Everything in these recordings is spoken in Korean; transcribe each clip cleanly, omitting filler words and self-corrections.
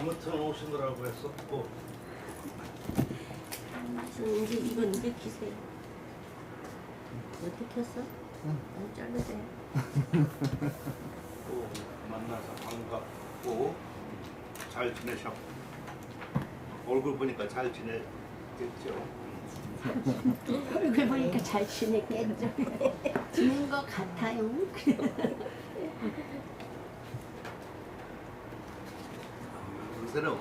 아무튼 오시느라고 했었고. 이제 이건 200기세요. 어떻게 켰어? 응. 자르세요. 또 만나서 반갑고 잘 지내셨고 얼굴 보니까 잘 지내겠죠. 얼굴 보니까 잘 지냈겠죠. 지낸 것 같아요. 요새는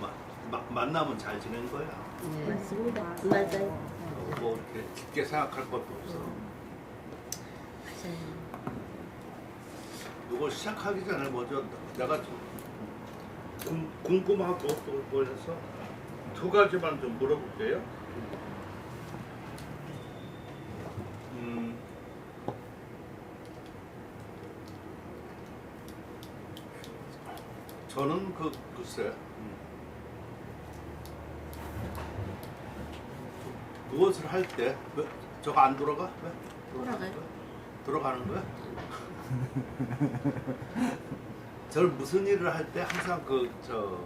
만나면 잘 지낸 거야. 네, 맞습니다. 맞아요. 뭐 이렇게 깊게 생각할 것도 없어. 맞아요. 이거 시작하기 전에 먼저 내가 좀 궁금하고 또 해서 두 가지만 좀 물어볼게요. 저는 글쎄 무엇을 할 때 저거 안 돌아가? 왜? 돌아가요? 돌아가는 거야? 저는 무슨 일을 할 때 항상 저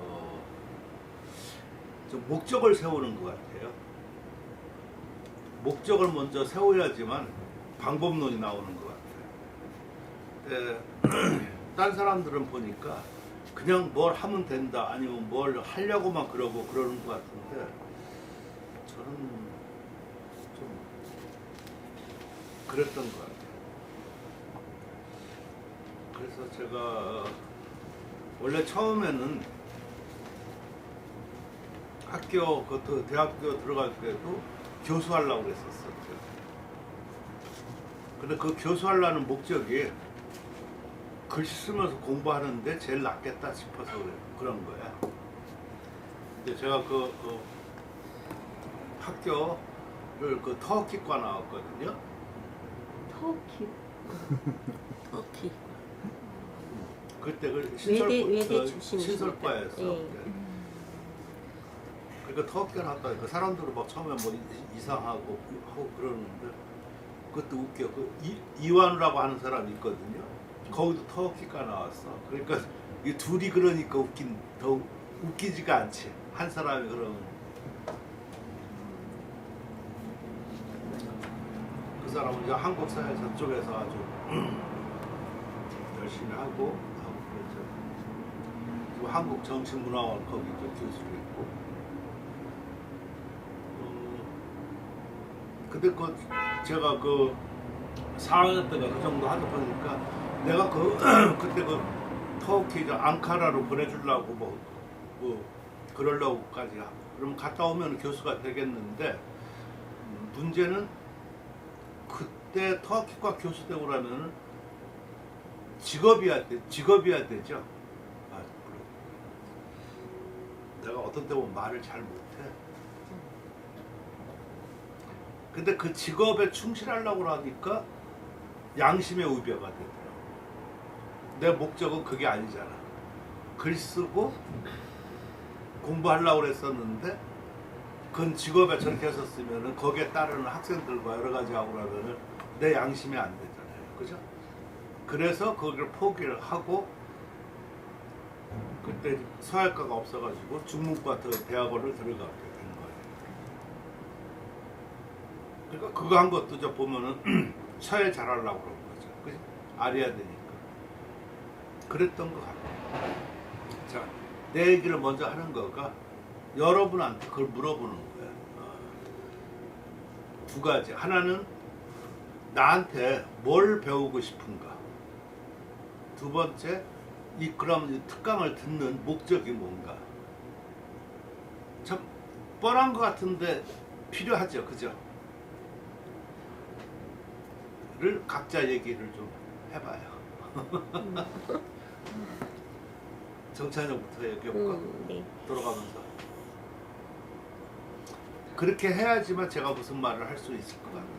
목적을 세우는 것 같아요. 목적을 먼저 세워야지만 방법론이 나오는 것 같아요. 딴 사람들은 보니까 그냥 뭘 하면 된다 아니면 뭘 하려고만 그러고 그러는 것 같은데 저는 좀 그랬던 것 같아요. 그래서 제가 원래 처음에는 대학교 들어갈 때도 교수하려고 그랬었어요. 근데 그 교수하려는 목적이 글씨 쓰면서 공부하는데 제일 낫겠다 싶어서 그런 거야. 근데 제가 학교를 터키과 나왔거든요. 터키. 터키. 그때 외대 출신이시니까. 신설과였어. 예. 그러니까 터키가 나왔다. 그 사람들은 막 처음에 뭐 이상하고 하고 그러는데 그것도 웃겨. 이완우라고 하는 사람이 있거든요. 거기도 터키가 나왔어. 그러니까 이 둘이 그러니까 더 웃기지가 않지. 한 사람이 그러면. 그 사람은 이제 한국 사회 저쪽에서 아주 열심히 하고 그랬죠. 그리고 한국 정신문화원 거기도 교수를 했고. 근데 제가 4학년 때가 그 정도 하다 보니까 내가 그때 터키 앙카라로 보내주려고 뭐 그러려고까지 그럼 갔다 오면 교수가 되겠는데 문제는 그때 터키과 교수 되고 그러면은 직업이야 되죠. 내가 어떤 때 보면 말을 잘 못해. 근데 그 직업에 충실하려고 하니까 양심의 우벼가 되더라고. 내 목적은 그게 아니잖아. 글 쓰고 공부하려고 그랬었는데 그건 직업에 저렇게 했었으면은 거기에 따르는 학생들과 여러 가지 하고 그러면은 내 양심이 안 되잖아요. 그죠? 그래서 거기를 포기를 하고 그때 서약과가 없어가지고 중문과 대학원을 들어가게 된 거예요. 그러니까 그거 한 것도 저 보면은 서예 잘하려고 그런 거죠. 그죠? 알아야 되니까. 그랬던 것 같아요. 자, 내 얘기를 먼저 하는 거가 여러분한테 그걸 물어보는 거예요. 두 가지. 하나는 나한테 뭘 배우고 싶은가. 두 번째, 그럼 이 특강을 듣는 목적이 뭔가. 참 뻔한 것 같은데 필요하죠, 그죠? 를 각자 얘기를 좀 해봐요. 정찬영부터 얘기해볼까? 네. 돌아가면서. 그렇게 해야지만 제가 무슨 말을 할 수 있을 것 같아요.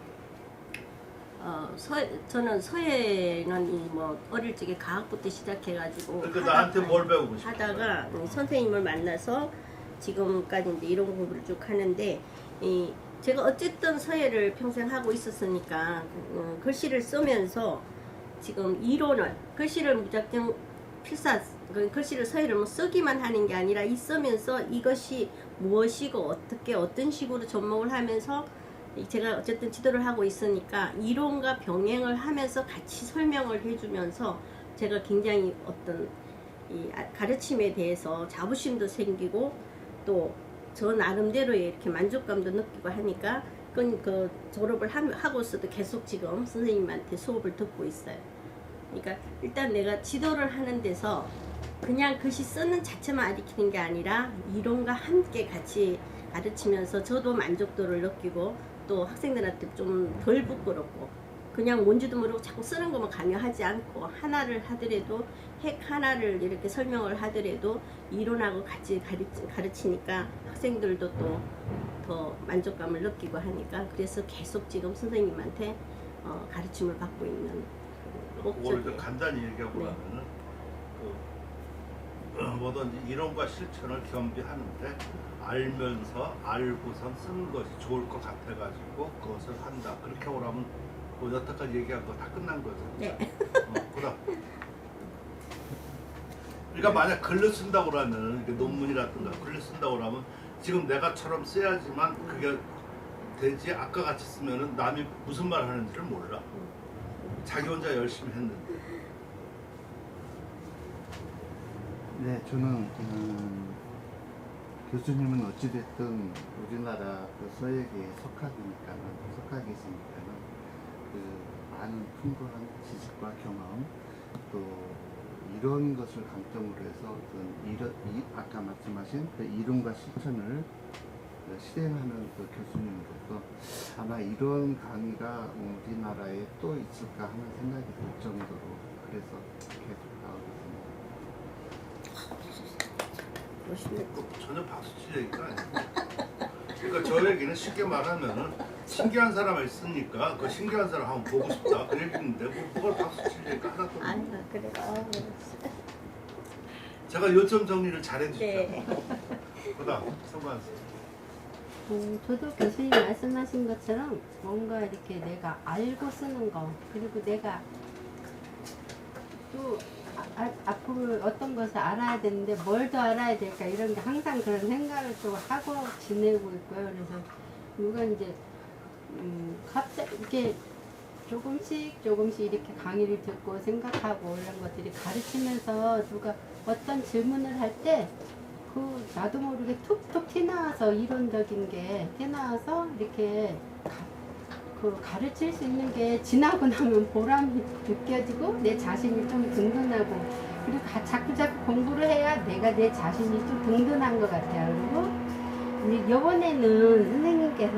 저는 서예는 어릴 적에 과학부터 시작해가지고 그러니까 나한테 뭘 배우고 싶어? 하다가 선생님을 만나서 지금까지 이제 이런 공부를 쭉 하는데 제가 어쨌든 서예를 평생 하고 있었으니까 글씨를 쓰면서 지금 이론을 글씨를 무작정 필사 그 글씨를 서예를 뭐 쓰기만 하는 게 아니라 있으면서 이것이 무엇이고 어떻게 어떤 식으로 접목을 하면서 제가 어쨌든 지도를 하고 있으니까 이론과 병행을 하면서 같이 설명을 해주면서 제가 굉장히 어떤 이 가르침에 대해서 자부심도 생기고 또 저 나름대로의 이렇게 만족감도 느끼고 하니까 그 졸업을 하고서도 계속 지금 선생님한테 수업을 듣고 있어요. 그러니까 일단 내가 지도를 하는 데서 그냥 글씨 쓰는 자체만 가르치는 게 아니라 이론과 함께 같이 가르치면서 저도 만족도를 느끼고 또 학생들한테 좀 덜 부끄럽고 그냥 뭔지도 모르고 자꾸 쓰는 것만 강요하지 않고 하나를 하더라도 핵 하나를 이렇게 설명을 하더라도 이론하고 같이 가르치니까 학생들도 또 더 만족감을 느끼고 하니까 그래서 계속 지금 선생님한테 가르침을 받고 있는 그거를 좀 목적이에요. 간단히 얘기하고 네. 나면은 뭐든지 이론과 실천을 겸비하는데 알고선 쓰는 것이 좋을 것 같아가지고 그것을 한다. 그렇게 오라면 뭐 여태까지 얘기한 거 다 끝난 거죠. 네. 그다음. 그러니까 만약 글을 쓴다고 그러면 논문이라든가 글을 쓴다고 그러면 지금 내가처럼 써야지만 그게 되지. 아까 같이 쓰면은 남이 무슨 말 하는지를 몰라. 자기 혼자 열심히 했는데. 네, 저는 교수님은 어찌됐든 우리나라 그 서예계의 석학이시니까는 그 많은 풍부한 지식과 경험 또 이런 것을 강점으로 해서 아까 말씀하신 그 이론과 실천을 실행하는 그 교수님으로서 아마 이런 강의가 우리나라에 또 있을까 하는 생각이 들 정도로 그래서 계속 나오고 있습니다. 전혀 박수칠 얘기가 아니고 그러니까 저 얘기는 쉽게 말하면은 신기한 사람이 있으니까 그 신기한 사람 한번 보고 싶다 그 얘기인데 그걸 박수칠 얘기가 하나도 없고 아니요, 그래요. 제가 요점 정리를 잘해주죠. 네. 그다음 성관 씨. 저도 교수님 말씀하신 것처럼 뭔가 이렇게 내가 알고 쓰는 거 그리고 내가 또 앞으로 어떤 것을 알아야 되는데 뭘 더 알아야 될까 이런 게 항상 그런 생각을 또 하고 지내고 있고요. 그래서 누가 이제 갑자기 이렇게 조금씩 이렇게 강의를 듣고 생각하고 이런 것들이 가르치면서 누가 어떤 질문을 할 때 그 나도 모르게 툭툭 튀나와서 이론적인 게 튀나와서 이렇게 가르칠 수 있는 게 지나고 나면 보람이 느껴지고 내 자신이 좀 든든하고 그리고 자꾸 공부를 해야 내가 내 자신이 좀 든든한 것 같아요. 그리고 이번에는 선생님께서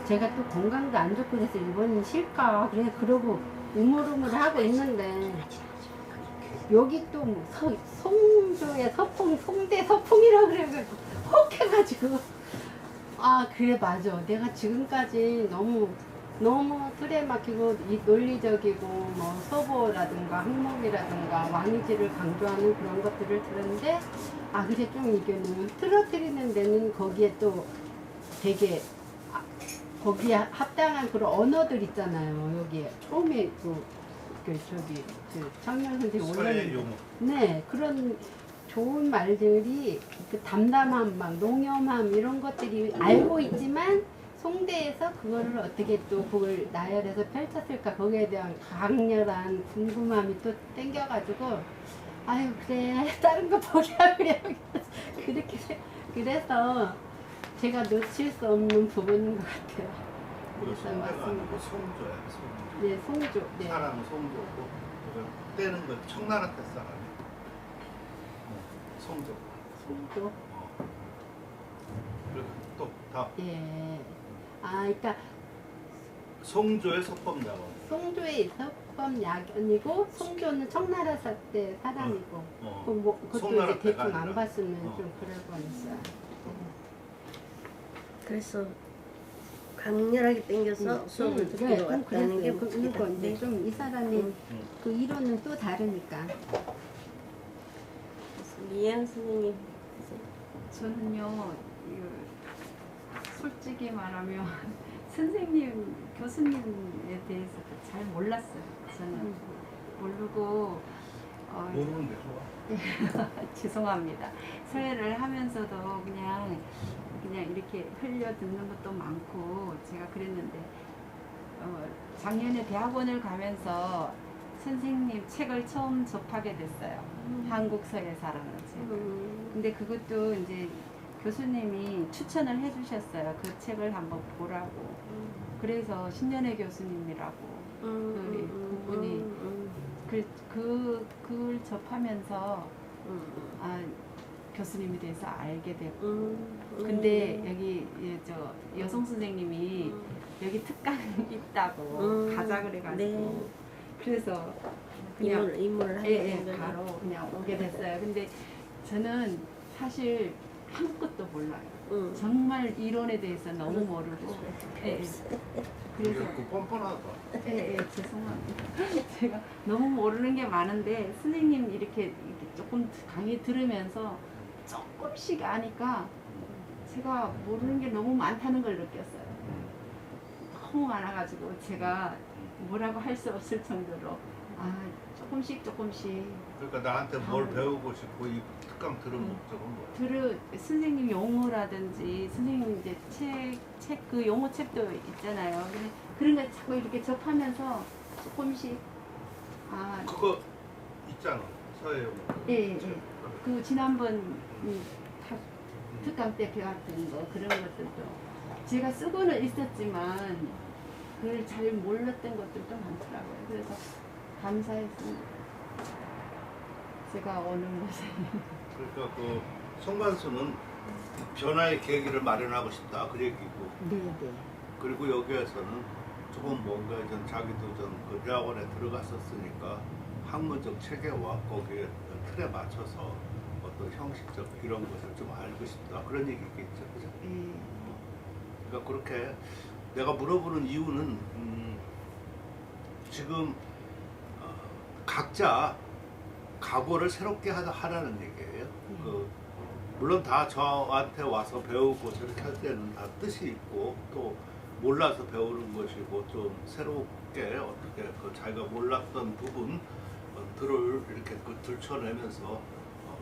제가 또 건강도 안 좋고 그래서 이번엔 쉴까 그래 그러고 우물우물 하고 있는데 여기 또 송조의 서풍 송대 서풍이라고 그래가지고 혹 해가지고 아 그래 맞아 내가 지금까지 너무 틀에 막히고 이 논리적이고 뭐 서보라든가 항목이라든가 왕이지를 강조하는 그런 것들을 들었는데 아 그래 좀 이게 너무 틀어뜨리는 데는 거기에 또 되게 거기에 합당한 그런 언어들 있잖아요. 여기에 처음에 저기 청년 선생님 서예 올렸는데 용어. 네 그런 좋은 말들이 그 담담함 막 농염함 이런 것들이 알고 있지만 송대에서 그거를 어떻게 또 그걸 나열해서 펼쳤을까 거기에 대한 강렬한 궁금함이 또 땡겨가지고 아유 그래 다른 거 포기하고 그래 그래서 제가 놓칠 수 없는 부분인 것 같아요. 그래서 송대가 맞습니다. 아니고 송조야. 송조. 네 송조 네. 사람 송조고 그걸 떼는 건 청나라 때 사람이. 송조. 송조 그리고 또 다 예. 아 그러니까 송조의 서법야원. 송조의 서법야견이고 송조는 청나라 때 사람이고 그것도 송나라 이제 때가 대충 안 아니라. 봤으면 좀 그럴 뻔했어요. 그래서 강렬하게 땡겨서 수업을 듣기로 왔다는 게 그리고 묻힙니다. 이제 좀 이 사람이 그 이론은 또 다르니까. 이해영 선생님. 저는요, 솔직히 말하면 선생님, 교수님에 대해서 잘 몰랐어요. 저는 모르고 모르는 게 좋아. 죄송합니다. 서예를 하면서도 그냥 이렇게 흘려 듣는 것도 많고 제가 그랬는데 작년에 대학원을 가면서 선생님 책을 처음 접하게 됐어요. 한국 서예사라는 책을. 근데 그것도 이제 교수님이 추천을 해주셨어요. 그 책을 한번 보라고. 그래서 신년회 교수님이라고 그분이 그걸 접하면서 교수님에 대해서 알게 되고 근데 여기 저 여성 선생님이 여기 특강 있다고 가자 그래가지고 네. 그래서 그냥 입문을 예, 하게 된 바로 거죠. 그냥 오게 됐어요. 근데 저는 사실 아무것도 몰라요. 정말 이론에 대해서 너무 모르고 예, 예. 그래서 그 뻔뻔하다. 예, 죄송합니다. 제가 너무 모르는 게 많은데 선생님 이렇게 조금 강의 들으면서 조금씩 아니까 제가 모르는 게 너무 많다는 걸 느꼈어요. 너무 많아가지고 제가 뭐라고 할 수 없을 정도로 조금씩 그러니까 나한테 뭘 배우고 싶고 이 특강 들은 목적은 뭐야? 선생님 용어라든지 선생님 이제 책 그 용어 책도 있잖아요. 근데 그런 거 자꾸 이렇게 접하면서 조금씩 그거 있잖아. 서예 용어. 예. 그 지난번 특강 때 배웠던 거 그런 것들도 제가 쓰고는 있었지만 그걸 잘 몰랐던 것들도 많더라고요. 그래서 감사했습니다. 제가 오는 곳에 그러니까 그 송관수는 변화의 계기를 마련하고 싶다 그 얘기고. 네네. 그리고 여기에서는 조금 뭔가 전 자기도 그 대학원에 들어갔었으니까 학문적 체계와 거기에 틀에 맞춰서 어떤 형식적 이런 것을 좀 알고 싶다 그런 얘기겠죠, 그죠? 그러니까 그렇게 내가 물어보는 이유는 지금 각자 각오를 새롭게 하라는 얘기예요. 물론 다 저한테 와서 배우고 저렇게 할 때는 다 뜻이 있고 또 몰라서 배우는 것이고 좀 새롭게 어떻게 자기가 몰랐던 부분들을 이렇게 들춰내면서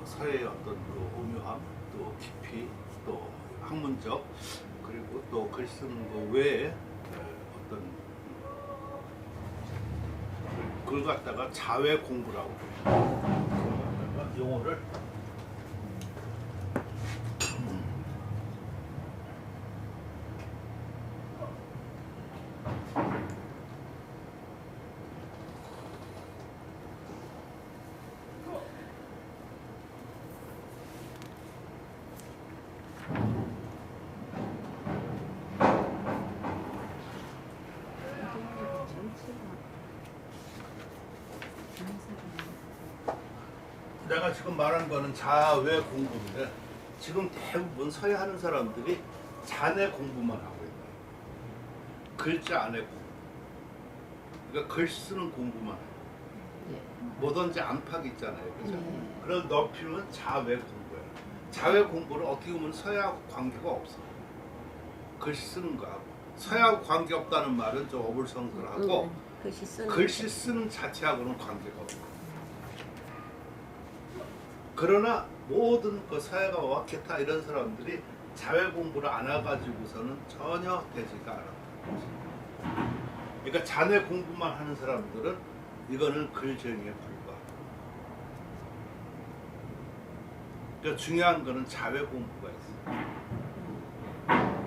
서예의 어떤 그 오묘함 또 깊이 또 학문적 그리고 또 글 쓰는 거 외에 어떤 그걸 갖다가 자외 공부라고 그래요. 용어를 내가 지금 말한 거는 자외 공부인데 지금 대부분 서예하는 사람들이 자내 공부만 하고 있다. 글자 안에 공부. 그러니까 글 쓰는 공부만 해요. 뭐든지 안팎 있잖아요. 그죠? 그런 넓히면 자외 공부예요. 자외 공부를 어떻게 보면 서예하고 관계가 없어. 글 쓰는 거하고. 서예하고 관계 없다는 말은 좀 어불성설하고 글씨 쓰는 자체하고는 관계가 없고. 그러나 모든 그 서예가와 기타 이런 사람들이 자외 공부를 안 해가지고서는 전혀 되지가 않았다. 그러니까 자내 공부만 하는 사람들은 이거는 글쟁이에 불과하다. 그러니까 중요한 거는 자외 공부가 있어요.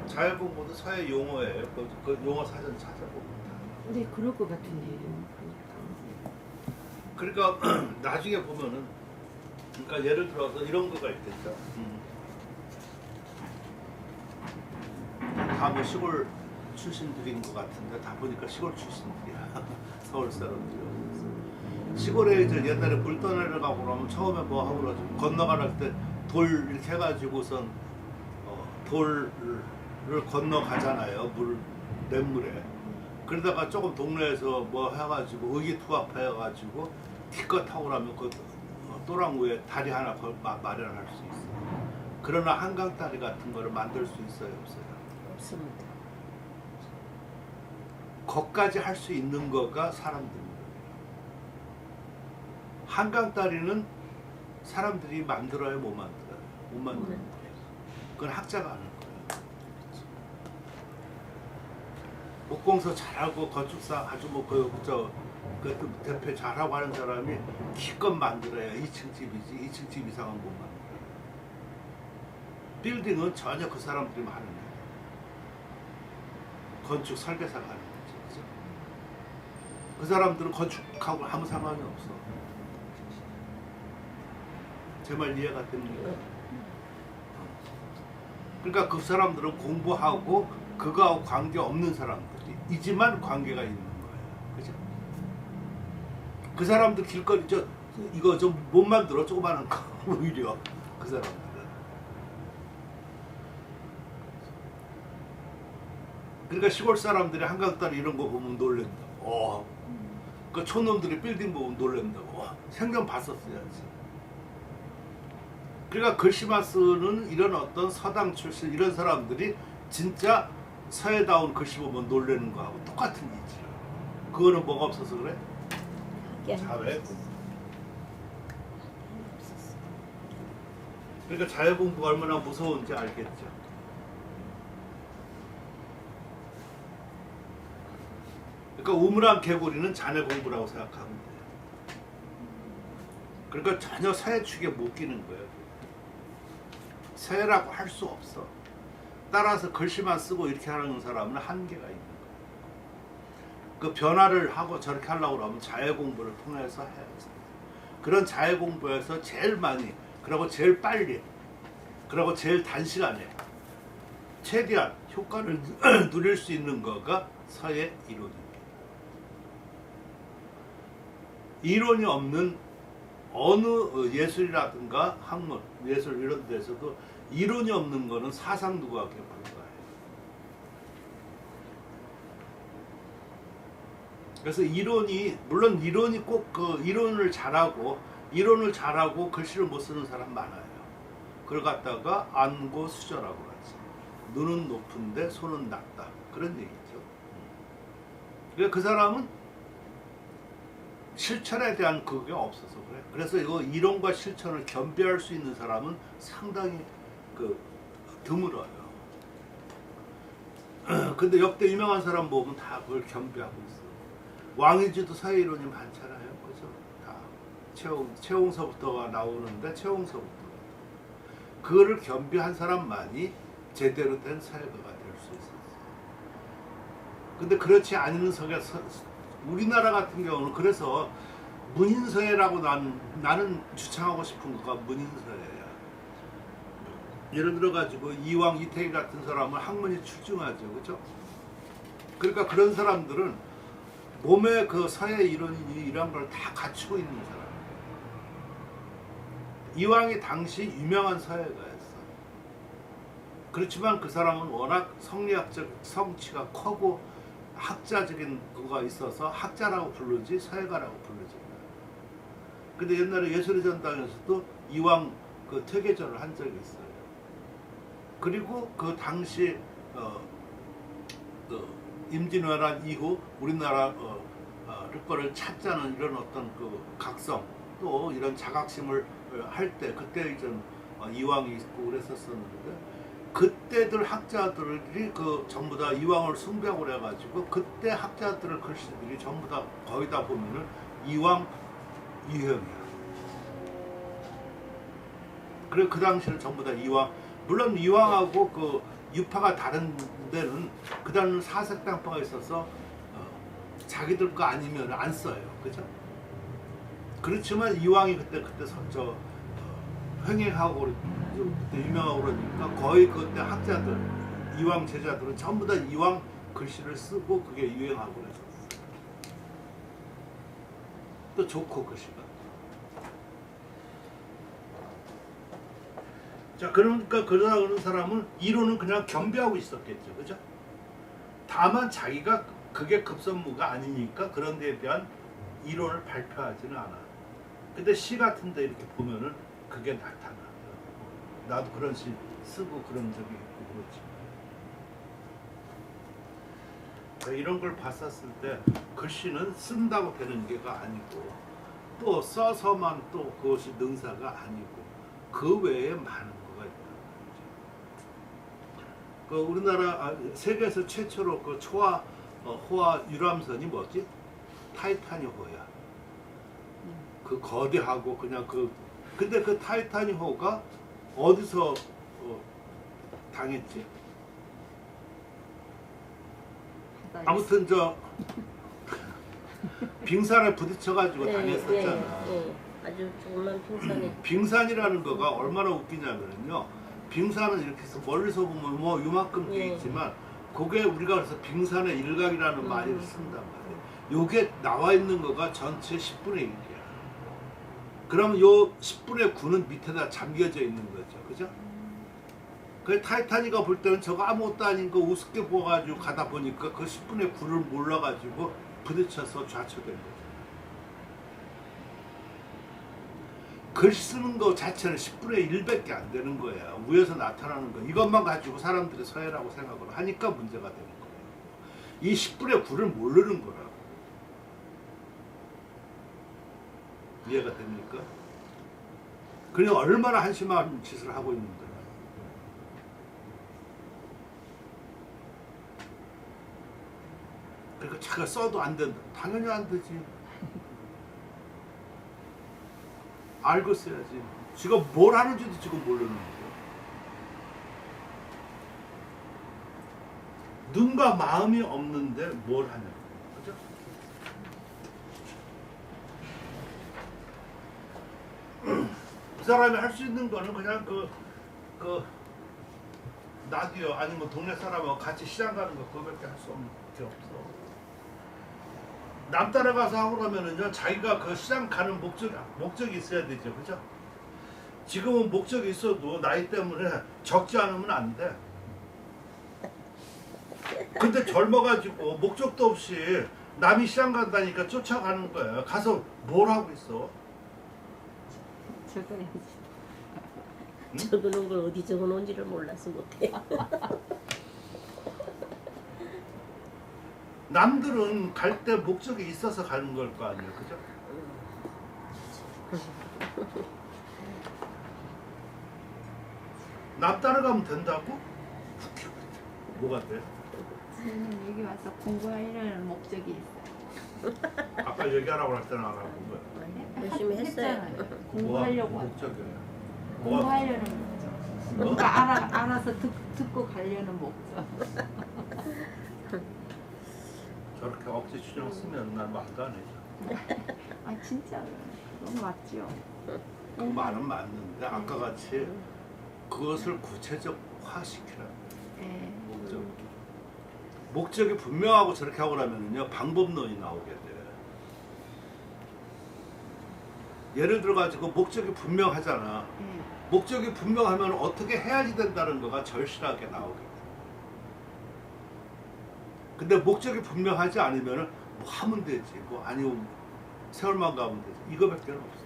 자외 공부도 서예 용어예요. 그 용어 사전 찾아보면 다. 네, 그럴 것 같은데요. 그러니까 나중에 보면은 그러니까 예를 들어서 이런 거가 있겠죠. 다 뭐 시골 출신들인 것 같은데 다 보니까 시골 출신들이야. 서울 사람들이. 시골에 이제 옛날에 물 떠내려 가고 그러면 처음에 뭐 하고 그러죠. 건너갈 때 돌 이렇게 해가지고선 돌을 건너가잖아요. 냇물에. 그러다가 조금 동네에서 뭐 해가지고 의기투합해가지고 기껏 타고 나면 그 또랑 위에 다리 하나 마련할 수 있어요. 그러나 한강 다리 같은 거를 만들 수 있어요, 없어요? 없습니다. 거기까지 할 수 있는 거가 사람들입니다. 한강 다리는 사람들이 만들어요, 못 만들어요? 못 만드는 거예요. 그건 학자가 하는 거예요. 목공서 잘하고 건축사 아주 그 대표 잘하고 하는 사람이 기껏 만들어야 2층 집이지 2층 집 이상은 못 만들어요. 빌딩은 전혀 그 사람들이 하는 거예요. 건축 설계사가 하는 거죠. 그죠? 그 사람들은 건축하고 아무 상관이 없어. 제 말 이해가 됩니까? 그러니까 그 사람들은 공부하고 그거하고 관계없는 사람들이지만 관계가 있는 거예요. 그죠? 그 사람들 길거리 이거 좀 못 만들어 조그마한 거 오히려 그 사람들은. 그러니까 시골 사람들이 한강다리 이런 거 보면 놀랜다. 그 촌놈들이 빌딩 보면 놀랜다고. 생전 봤었어야지. 그러니까 글씨만 쓰는 이런 어떤 서당 출신 이런 사람들이 진짜 서예다운 글씨 보면 놀라는 거하고 똑같은 이지요. 그거는 뭐가 없어서 그래? 자외 공부. 그러니까 자외 공부가 얼마나 무서운지 알겠죠. 그러니까 우물안 개구리는 자네 공부라고 생각하면 돼요. 그러니까 전혀 서예 축에 못 끼는 거예요. 서예라고 할 수 없어. 따라서 글씨만 쓰고 이렇게 하는 사람은 한계가 있는 거예요. 그 변화를 하고 저렇게 하려고 그러면 자예 공부를 통해서 해야지. 그런 자예 공부에서 제일 많이, 그리고 제일 빨리, 그리고 제일 단시간에 최대한 효과를 누릴 수 있는 거가 서예 이론입니다. 이론이 없는 어느 예술이라든가 학문, 예술 이런 데서도 이론이 없는 거는 사상 누각에 불과해요. 그래서 이론이, 물론 이론이 꼭 그 이론을 잘하고 글씨를 못 쓰는 사람 많아요. 그걸 갖다가 안고수저라고 하지. 눈은 높은데 손은 낮다. 그런 얘기죠. 그러니까 그 사람은 실천에 대한 그게 없어서 그래. 그래서 이거 이론과 실천을 겸비할 수 있는 사람은 상당히 드물어요. 근데 역대 유명한 사람 보면 다 그걸 겸비하고 있어. 왕이지도 서예 이론이 많잖아요. 그죠? 다 채홍서부터가 나오는데 채홍서부터 그거를 겸비한 사람만이 제대로 된 서예가가 될 수 있어요. 근데 그렇지 않은 서예, 우리나라 같은 경우는 그래서 문인서예라고 나는 주창하고 싶은 거가 문인서예야. 예를 들어 가지고 이왕 이태기 같은 사람은 학문이 출중하죠, 그렇죠? 그러니까 그런 사람들은 몸에 그 서예 이론이 이런 걸 다 갖추고 있는 사람. 이왕이 당시 유명한 서예가였어. 그렇지만 그 사람은 워낙 성리학적 성취가 커고 학자적인 그거가 있어서 학자라고 부르지 서예가라고 부르지. 근데 옛날에 예술의 전당에서도 이왕 그 퇴계절을 한 적이 있어요. 그리고 그 당시 임진왜란 이후 우리나라 거를 찾자는 이런 어떤 그 각성 또 이런 자각심을 할 때 그때 이제 이왕이 있고 그랬었었는데 그때들 학자들이 그 전부 다 이왕을 숭배하고 그래가지고 그때 학자들의 글씨들이 전부 다 거의 다 보면은 이왕 유형이야. 그래 그 당시는 전부 다 이왕, 물론 이왕하고 그 유파가 다른 데는 그 다음은 사색당파가 있어서 자기들 거 아니면 안 써요, 그죠? 그렇지만 이왕이 그때 횡행하고 그때 유명하고 그러니까 거의 그때 학자들, 이왕 제자들은 전부 다 이왕 글씨를 쓰고 그게 유행하고 그랬었어요. 또 좋고 글씨가. 자, 그러니까 그러는 사람은 이론은 그냥 겸비하고 있었겠죠, 그죠? 다만 자기가 그게 급선무가 아니니까 그런 데에 대한 이론을 발표하지는 않아. 근데 시 같은 데 이렇게 보면은 그게 나타나요. 나도 그런 시 쓰고 그런 적이 있고 그렇지. 이런 걸 봤었을 때 글씨는 쓴다고 되는 게가 아니고 또 써서만 또 그것이 능사가 아니고 그 외에 많은 거가 있다. 그 우리나라 세계에서 최초로 그 초화 호화 유람선이 뭐지? 타이타닉호야. 그 거대하고 그냥 근데 그 타이타닉호가 어디서 당했지? 아무튼 빙산에 부딪혀가지고 당했었잖아. 아주 조그만 빙산에. 빙산이라는 거가 얼마나 웃기냐면요. 빙산은 이렇게 해서 멀리서 보면 뭐 요만큼 돼 있지만 그게 우리가 그래서 빙산의 일각이라는 말을 쓴단 말이에요. 요게 나와 있는 거가 전체 10분의 1이야. 그러면 요 10분의 9는 밑에다 잠겨져 있는 거죠. 그죠? 그 타이타닉가 볼 때는 저거 아무것도 아닌 거 우습게 보아가지고 가다 보니까 그 10분의 9를 몰라가지고 부딪혀서 좌초된 거죠. 글 쓰는 거 자체는 10분의 1밖에 안 되는 거야. 위에서 나타나는 거. 이것만 가지고 사람들이 서해라고 생각을 하니까 문제가 되는 거예요. 이 10분의 9를 모르는 거라고. 이해가 됩니까? 그냥 얼마나 한심한 짓을 하고 있는 거야. 그러니까 자기가 써도 안 된다. 당연히 안 되지. 알고 써야지. 지가 뭘 하는지도 지금 모르는 거죠. 눈과 마음이 없는데 뭘 하냐고. 그죠? 그 사람이 할 수 있는 거는 그냥 나도요 아니면 동네 사람하고 같이 시장 가는 거 그거밖에 할 수 없는 게 없어. 남 따라가서 하고 그러면은요 자기가 그 시장 가는 목적이 있어야 되죠. 그죠? 지금은 목적이 있어도 나이 때문에 적지 않으면 안 돼. 근데 젊어가지고 목적도 없이 남이 시장 간다니까 쫓아가는 거야. 가서 뭘 하고 있어? 적어놓은 걸 어디 적어놓은지를 몰라서 못해. 남들은 갈 때 목적이 있어서 가는 걸 거 아니에요. 그죠? 남 따라가면 된다고? 뭐가 돼? 선생님 여기 와서 공부하려는 목적이 있어요. 아까 얘기하라고 할 때는 안 하고 거야. 열심히 했어요. 했잖아요. 공부하려고 목적이야. 공부하려는 목적. 뭔가 알아서 듣고 가려는 목적. 저렇게 억지 추정 쓰면 난 말도 안 해줘. 아 진짜 너무 맞죠. 그 말은 맞는데 아까 같이 그것을 구체적화시키라. 네. 목적이 분명하고 저렇게 하고 나면요 방법론이 나오게 돼. 예를 들어 가지고 목적이 분명하잖아. 네. 목적이 분명하면 어떻게 해야지 된다는 거가 절실하게 나오게 돼. 근데 목적이 분명하지 않으면 뭐 하면 되지, 뭐 아니면 세월만 가면 되지. 이거밖에 없어.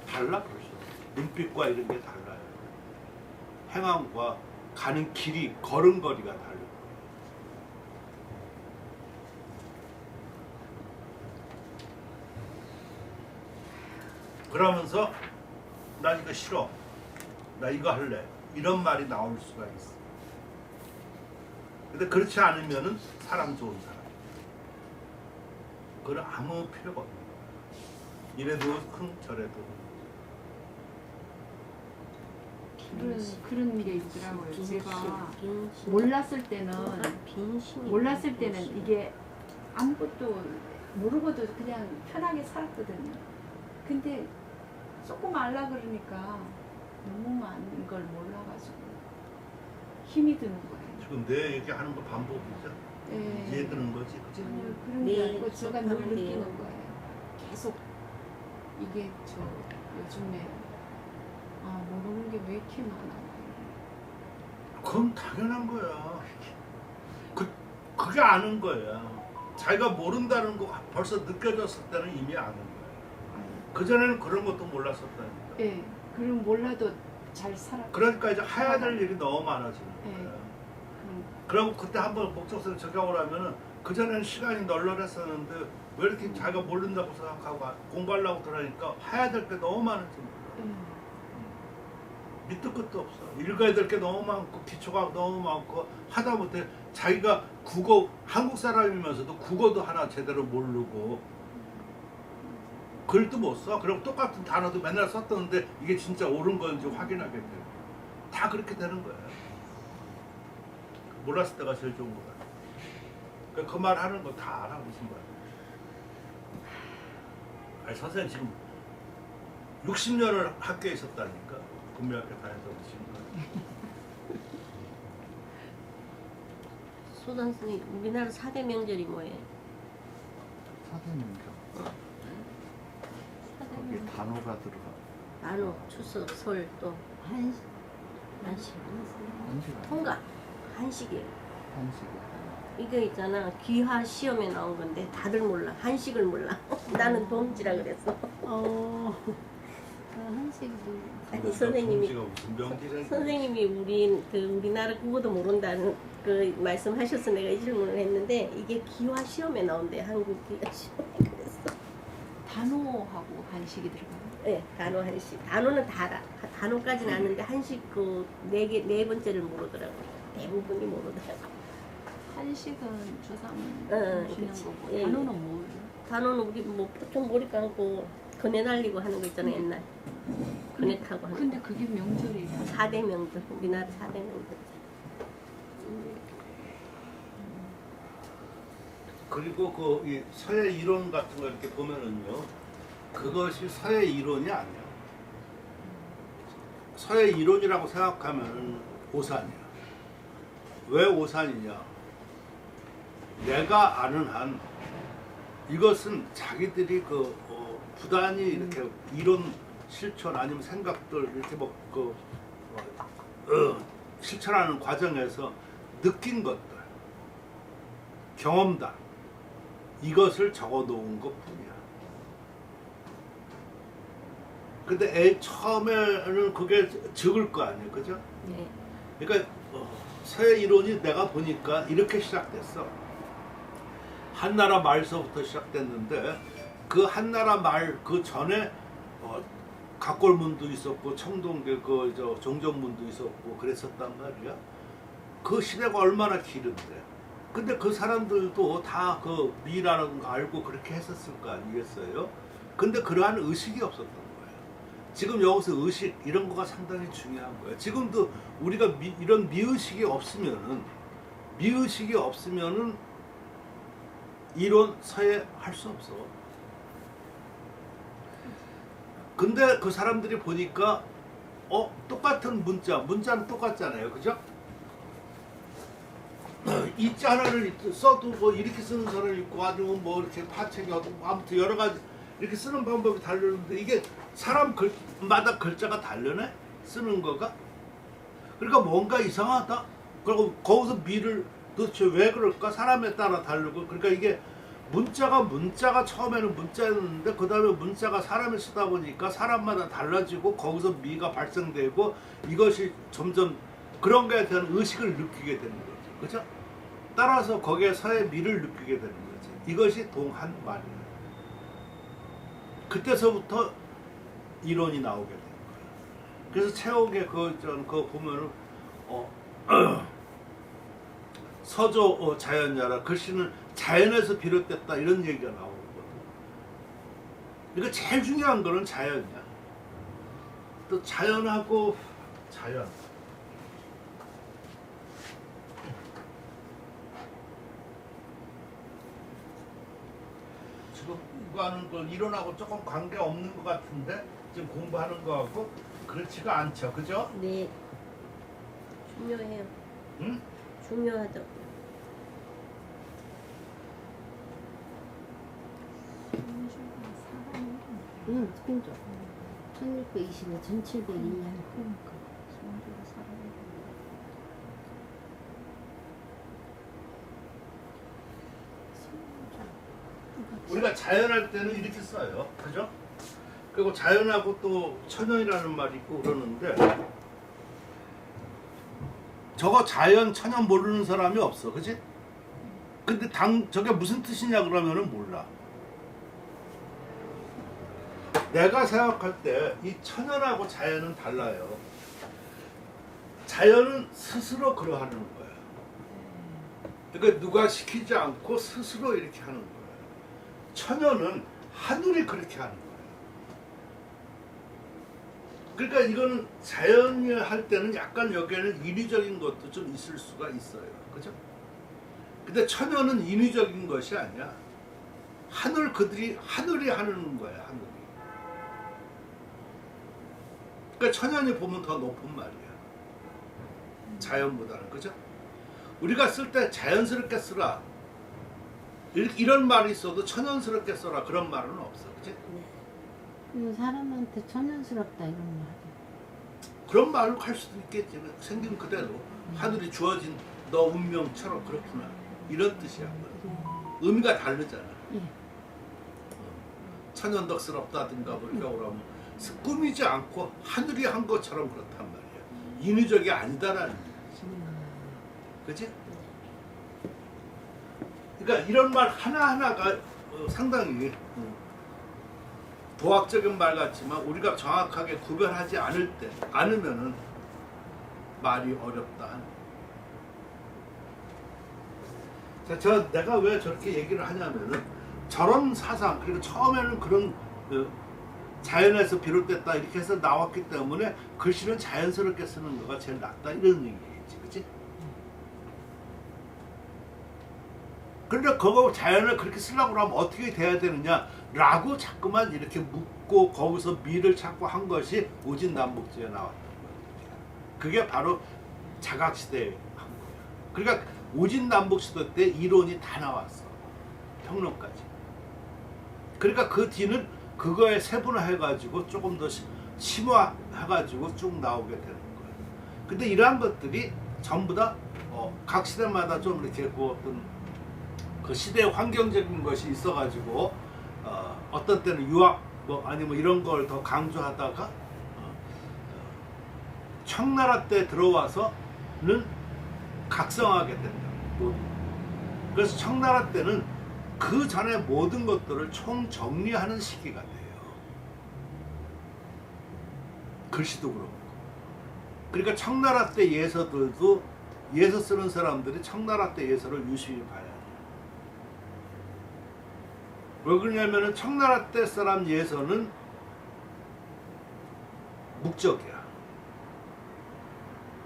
달라 벌써. 눈빛과 이런 게 달라요. 행함과 가는 길이, 걸음걸이가 달라요. 그러면서 나 이거 싫어, 나 이거 할래, 이런 말이 나올 수가 있어. 근데 그렇지 않으면은 사람 좋은 사람. 그건 아무 필요가 없는 거야. 이래도 흥 저래도 그런 게 있더라고요. 제가 빈신. 몰랐을 때는 빈신이 이게 아무것도 모르고도 그냥 편하게 살았거든요. 근데 조금 알라 그러니까 너무 많은 걸 몰라가지고 힘이 드는 거예요. 지금 내 얘기하는 거 반복이죠. 네. 이해되는 거지, 그치? 아니요, 그런 네, 게 아니고 제가 늘 그렇다는데요. 느끼는 거예요. 계속 이게 저 요즘에 모르는 게 왜 이렇게 많아. 그건 당연한 거야. 그게 아는 거야. 자기가 모른다는 거 벌써 느껴졌을 때는 이미 아는 거야. 그전에는 그런 것도 몰랐었다니까. 예, 그럼 몰라도 잘 살아. 그러니까 이제 해야 될 일이 너무 많아지는 거야. 네. 그리고 그때 한번 목적성을 적용을 하면은 그전에는 시간이 널널했었는데 왜 이렇게 자기가 모른다고 생각하고 공부하려고 그러니까 해야 될 게 너무 많은지 몰라. 밑도 끝도 없어. 읽어야 될 게 너무 많고 기초가 너무 많고 하다못해 자기가 국어 한국 사람이면서도 국어도 하나 제대로 모르고 글도 못 써. 그리고 똑같은 단어도 맨날 썼던데 이게 진짜 옳은 건지 확인하게 돼. 다 그렇게 되는 거야. 몰랐을 때가 제일 좋은 거야. 그 말 하는 거 다 알아 무슨 말. 아니 선생님 지금 60년을 학교에 있었다니까. 국민학교 다녀서 오신 거야. 소단 선생님, 우리나라 4대 명절이 뭐예요? 사대명절. 거기 단어가 들어가. 나노, 추석, 설, 또 한식. 한식, 한식. 통과, 한식이에요. 한식이. 이거 있잖아, 귀화 시험에 나온 건데 다들 몰라. 한식을 몰라. 나는 동지라 그랬어. 한식도. 아니 선생님이 동지가 무슨 명지래? 선생님이 우리나라 국어도 모른다는 그 말씀하셔서 내가 이 질문을 했는데 이게 기화 시험에 나온대. 한국 기화 시험에. 그랬어. 단호하고 한식이 들어가요. 네, 단어 한식. 단어는 다 알아. 단어까지는 아는데 한식 그 네 번째를 모르더라고. 대부분이 모르더라고. 한식은 주삼 주시는 그치. 거고 예, 단호는 뭐예요? 단어는 우리 뭐 보통 머리 감고 그네 날리고 하는 거 있잖아 옛날. 그네 타고 하는 근데 그게 명절이에요. 4대 명절. 우리나라 4대 명절. 그리고 그 이 서예 이론 같은 거 이렇게 보면은요, 그것이 서예 이론이 아니야. 서예 이론이라고 생각하면 오산이야. 왜 오산이냐? 내가 아는 한 이것은 자기들이 부단히 이렇게 이론 실천 아니면 생각들 이렇게 실천하는 과정에서 느낀 것들, 경험담 이것을 적어 놓은 것 뿐이야. 근데 처음에는 그게 적을 거 아니에요, 그죠? 네. 그러니까 서예 이론이 내가 보니까 이렇게 시작됐어. 한나라 말서부터 시작됐는데 그 한나라 말 그 전에 각골문도 있었고 청동계 정정문도 있었고 그랬었단 말이야. 그 시대가 얼마나 길은데. 근데 그 사람들도 다 그 미라는 거 알고 그렇게 했었을 거 아니겠어요? 근데 그러한 의식이 없었던 거예요. 지금 여기서 의식 이런 거가 상당히 중요한 거예요. 지금도 우리가 이런 미의식이 없으면은 이론 서예 할 수 없어. 근데 그 사람들이 보니까 똑같은 문자는 똑같잖아요, 그죠? 이자 하나를 써도 뭐 이렇게 쓰는 사람이 있고 아니면 뭐 이렇게 파책이 아무튼 여러 가지 이렇게 쓰는 방법이 다르는데 이게 사람마다 글자가 다르네 쓰는 거가. 그러니까 뭔가 이상하다. 그리고 거기서 미를 도대체 왜 그럴까? 사람에 따라 다르고. 그러니까 이게 문자가 처음에는 문자였는데 그 다음에 문자가 사람이 쓰다 보니까 사람마다 달라지고 거기서 미가 발생되고 이것이 점점 그런 거에 대한 의식을 느끼게 되는 거죠. 그죠? 따라서 거기에 서의 미를 느끼게 되는 거지. 이것이 동한 말이에요. 그때서부터 이론이 나오게 되는 거예요. 그래서 최옥의 그거 보면은 서조 자연야라 글씨는 자연에서 비롯됐다 이런 얘기가 나오거든. 그러니까 제일 중요한 거는 자연이야. 또 자연하고 자연. 지금 이거 하는 건 이론하고 조금 관계 없는 것 같은데 지금 공부하는 거하고 그렇지가 않죠, 그죠? 네. 중요해요. 응? 중요하죠. 응, 순조. 1620년, 1702년. 우리가 자연할 때는 이렇게 써요, 그죠? 그리고 자연하고 또 천연이라는 말이 있고 그러는데 저거 자연, 천연 모르는 사람이 없어, 그지? 근데 저게 무슨 뜻이냐 그러면은 몰라. 내가 생각할 때 이 천연하고 자연은 달라요. 자연은 스스로 그러하는 거예요. 그러니까 누가 시키지 않고 스스로 이렇게 하는 거예요. 천연은 하늘이 그렇게 하는 거예요. 그러니까 이거는 자연이 할 때는 약간 여기에는 인위적인 것도 좀 있을 수가 있어요. 그죠? 근데 천연은 인위적인 것이 아니야. 하늘이 하는 거야, 하늘이. 그러니까 천연이 보면 더 높은 말이야. 자연보다는. 그죠? 우리가 쓸 때 자연스럽게 쓰라. 이런 말이 있어도 천연스럽게 써라. 그런 말은 없어. 그치? 사람한테 천연스럽다 이런 말 하죠. 그런 말을 할 수도 있겠지. 생긴 그대로. 하늘이 주어진 너 운명처럼 그렇구나. 이런 뜻이야. 의미가 다르잖아. 예. 천연덕스럽다든가 뭐 이렇게 오라면 꾸미지 않고 하늘이 한 것처럼 그렇단 말이야. 인위적이 아니다라는 얘기지. 그치? 그러니까 이런 말 하나하나가 상당히 도학적인 말 같지만 우리가 정확하게 구별하지 않으면은 말이 어렵다. 자, 내가 왜 저렇게 얘기를 하냐면은 저런 사상, 그리고 처음에는 그런 자연에서 비롯됐다 이렇게 해서 나왔기 때문에 글씨는 자연스럽게 쓰는 거가 제일 낫다 이런 얘기겠지, 그치? 그런데 그거 자연을 그렇게 쓰려고 하면 어떻게 돼야 되느냐라고 자꾸만 이렇게 묻고 거기서 미를 찾고 한 것이 오진남북지에 나왔던 거예요. 그게 바로 자각시대에 한 거예요. 그러니까 오진남북시대 때 이론이 다 나왔어. 평론까지. 그러니까 그 뒤는 그거에 세분화해가지고 조금 더 심화해가지고 쭉 나오게 되는 거예요. 근데 이러한 것들이 전부 다 각 시대마다 좀 이렇게 어떤 그 시대의 환경적인 것이 있어가지고 어떤 때는 유학 아니면 이런 걸 더 강조하다가 청나라 때 들어와서는 각성하게 된다. 그래서 청나라 때는 그 전에 모든 것들을 총정리하는 시기가 돼요. 글씨도 그렇고. 그러니까 청나라 때 예서들도 예서 쓰는 사람들이 청나라 때 예서를 유심히 봐야 돼요. 왜 그러냐면은 청나라 때 사람 예서는 묵적이야.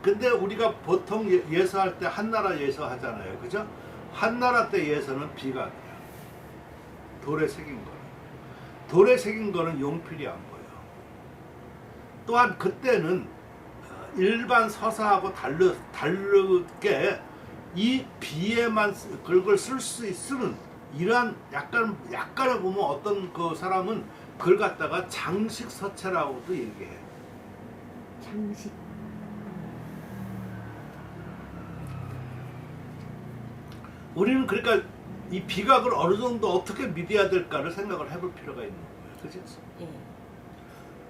근데 우리가 보통 예서할 때 한나라 예서 하잖아요. 그죠? 한나라 때 예서는 비각이야. 돌에 새긴 거는. 돌에 새긴 거는 용필이 안 보여. 또한 그때는 일반 서사하고 다르게 이 비에만 그걸 쓸 수 쓰는 이러한 약간을 보면 어떤 그 사람은 그걸 갖다가 장식 서체라고도 얘기해. 장식. 우리는 그러니까 이 비각을 어느 정도 어떻게 믿어야 될까를 생각을 해볼 필요가 있는 거예요. 그치? 예.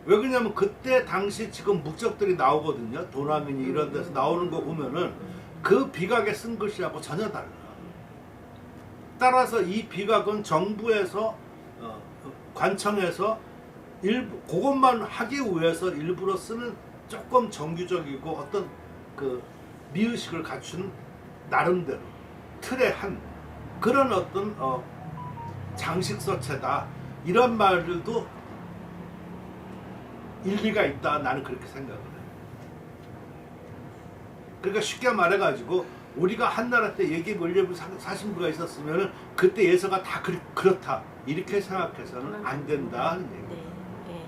왜 그러냐면 그때 당시 지금 묵적들이 나오거든요. 도남이니 이런 데서 나오는 거 보면은 그 비각에 쓴 글씨하고 전혀 달라. 따라서 이 비각은 정부에서 관청에서 그것만 하기 위해서 일부러 쓰는 조금 정규적이고 어떤 그 미의식을 갖춘 나름대로 틀에 한 그런 어떤 장식 서체다 이런 말들도 일리가 있다. 나는 그렇게 생각을 해. 그러니까 쉽게 말해가지고 우리가 한나라 때 예기 원래부 사신부가 있었으면 그때 예서가 다 그렇다 이렇게 생각해서는 안 된다 하는 얘기예요. 네.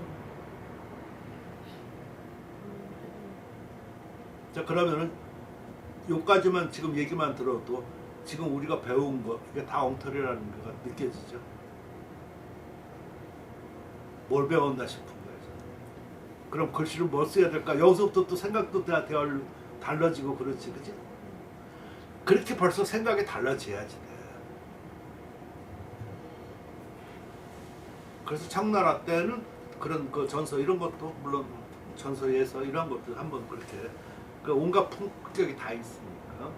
자, 그러면은 요까지만 지금 얘기만 들어도 지금 우리가 배운 거 이게 다 엉터리라는 거가 느껴지죠. 뭘 배웠나 싶은 거예요. 그럼 글씨를 뭐 써야 될까? 여기서부터 또 생각도 다 달라지고 그렇지, 그치? 그렇게 벌써 생각이 달라져야지 돼. 그래서 청나라 때는 그런 그 전서 이런 것도 물론 전서에서 이런 것도 한번 그렇게 그 온갖 품격이 다 있으니까.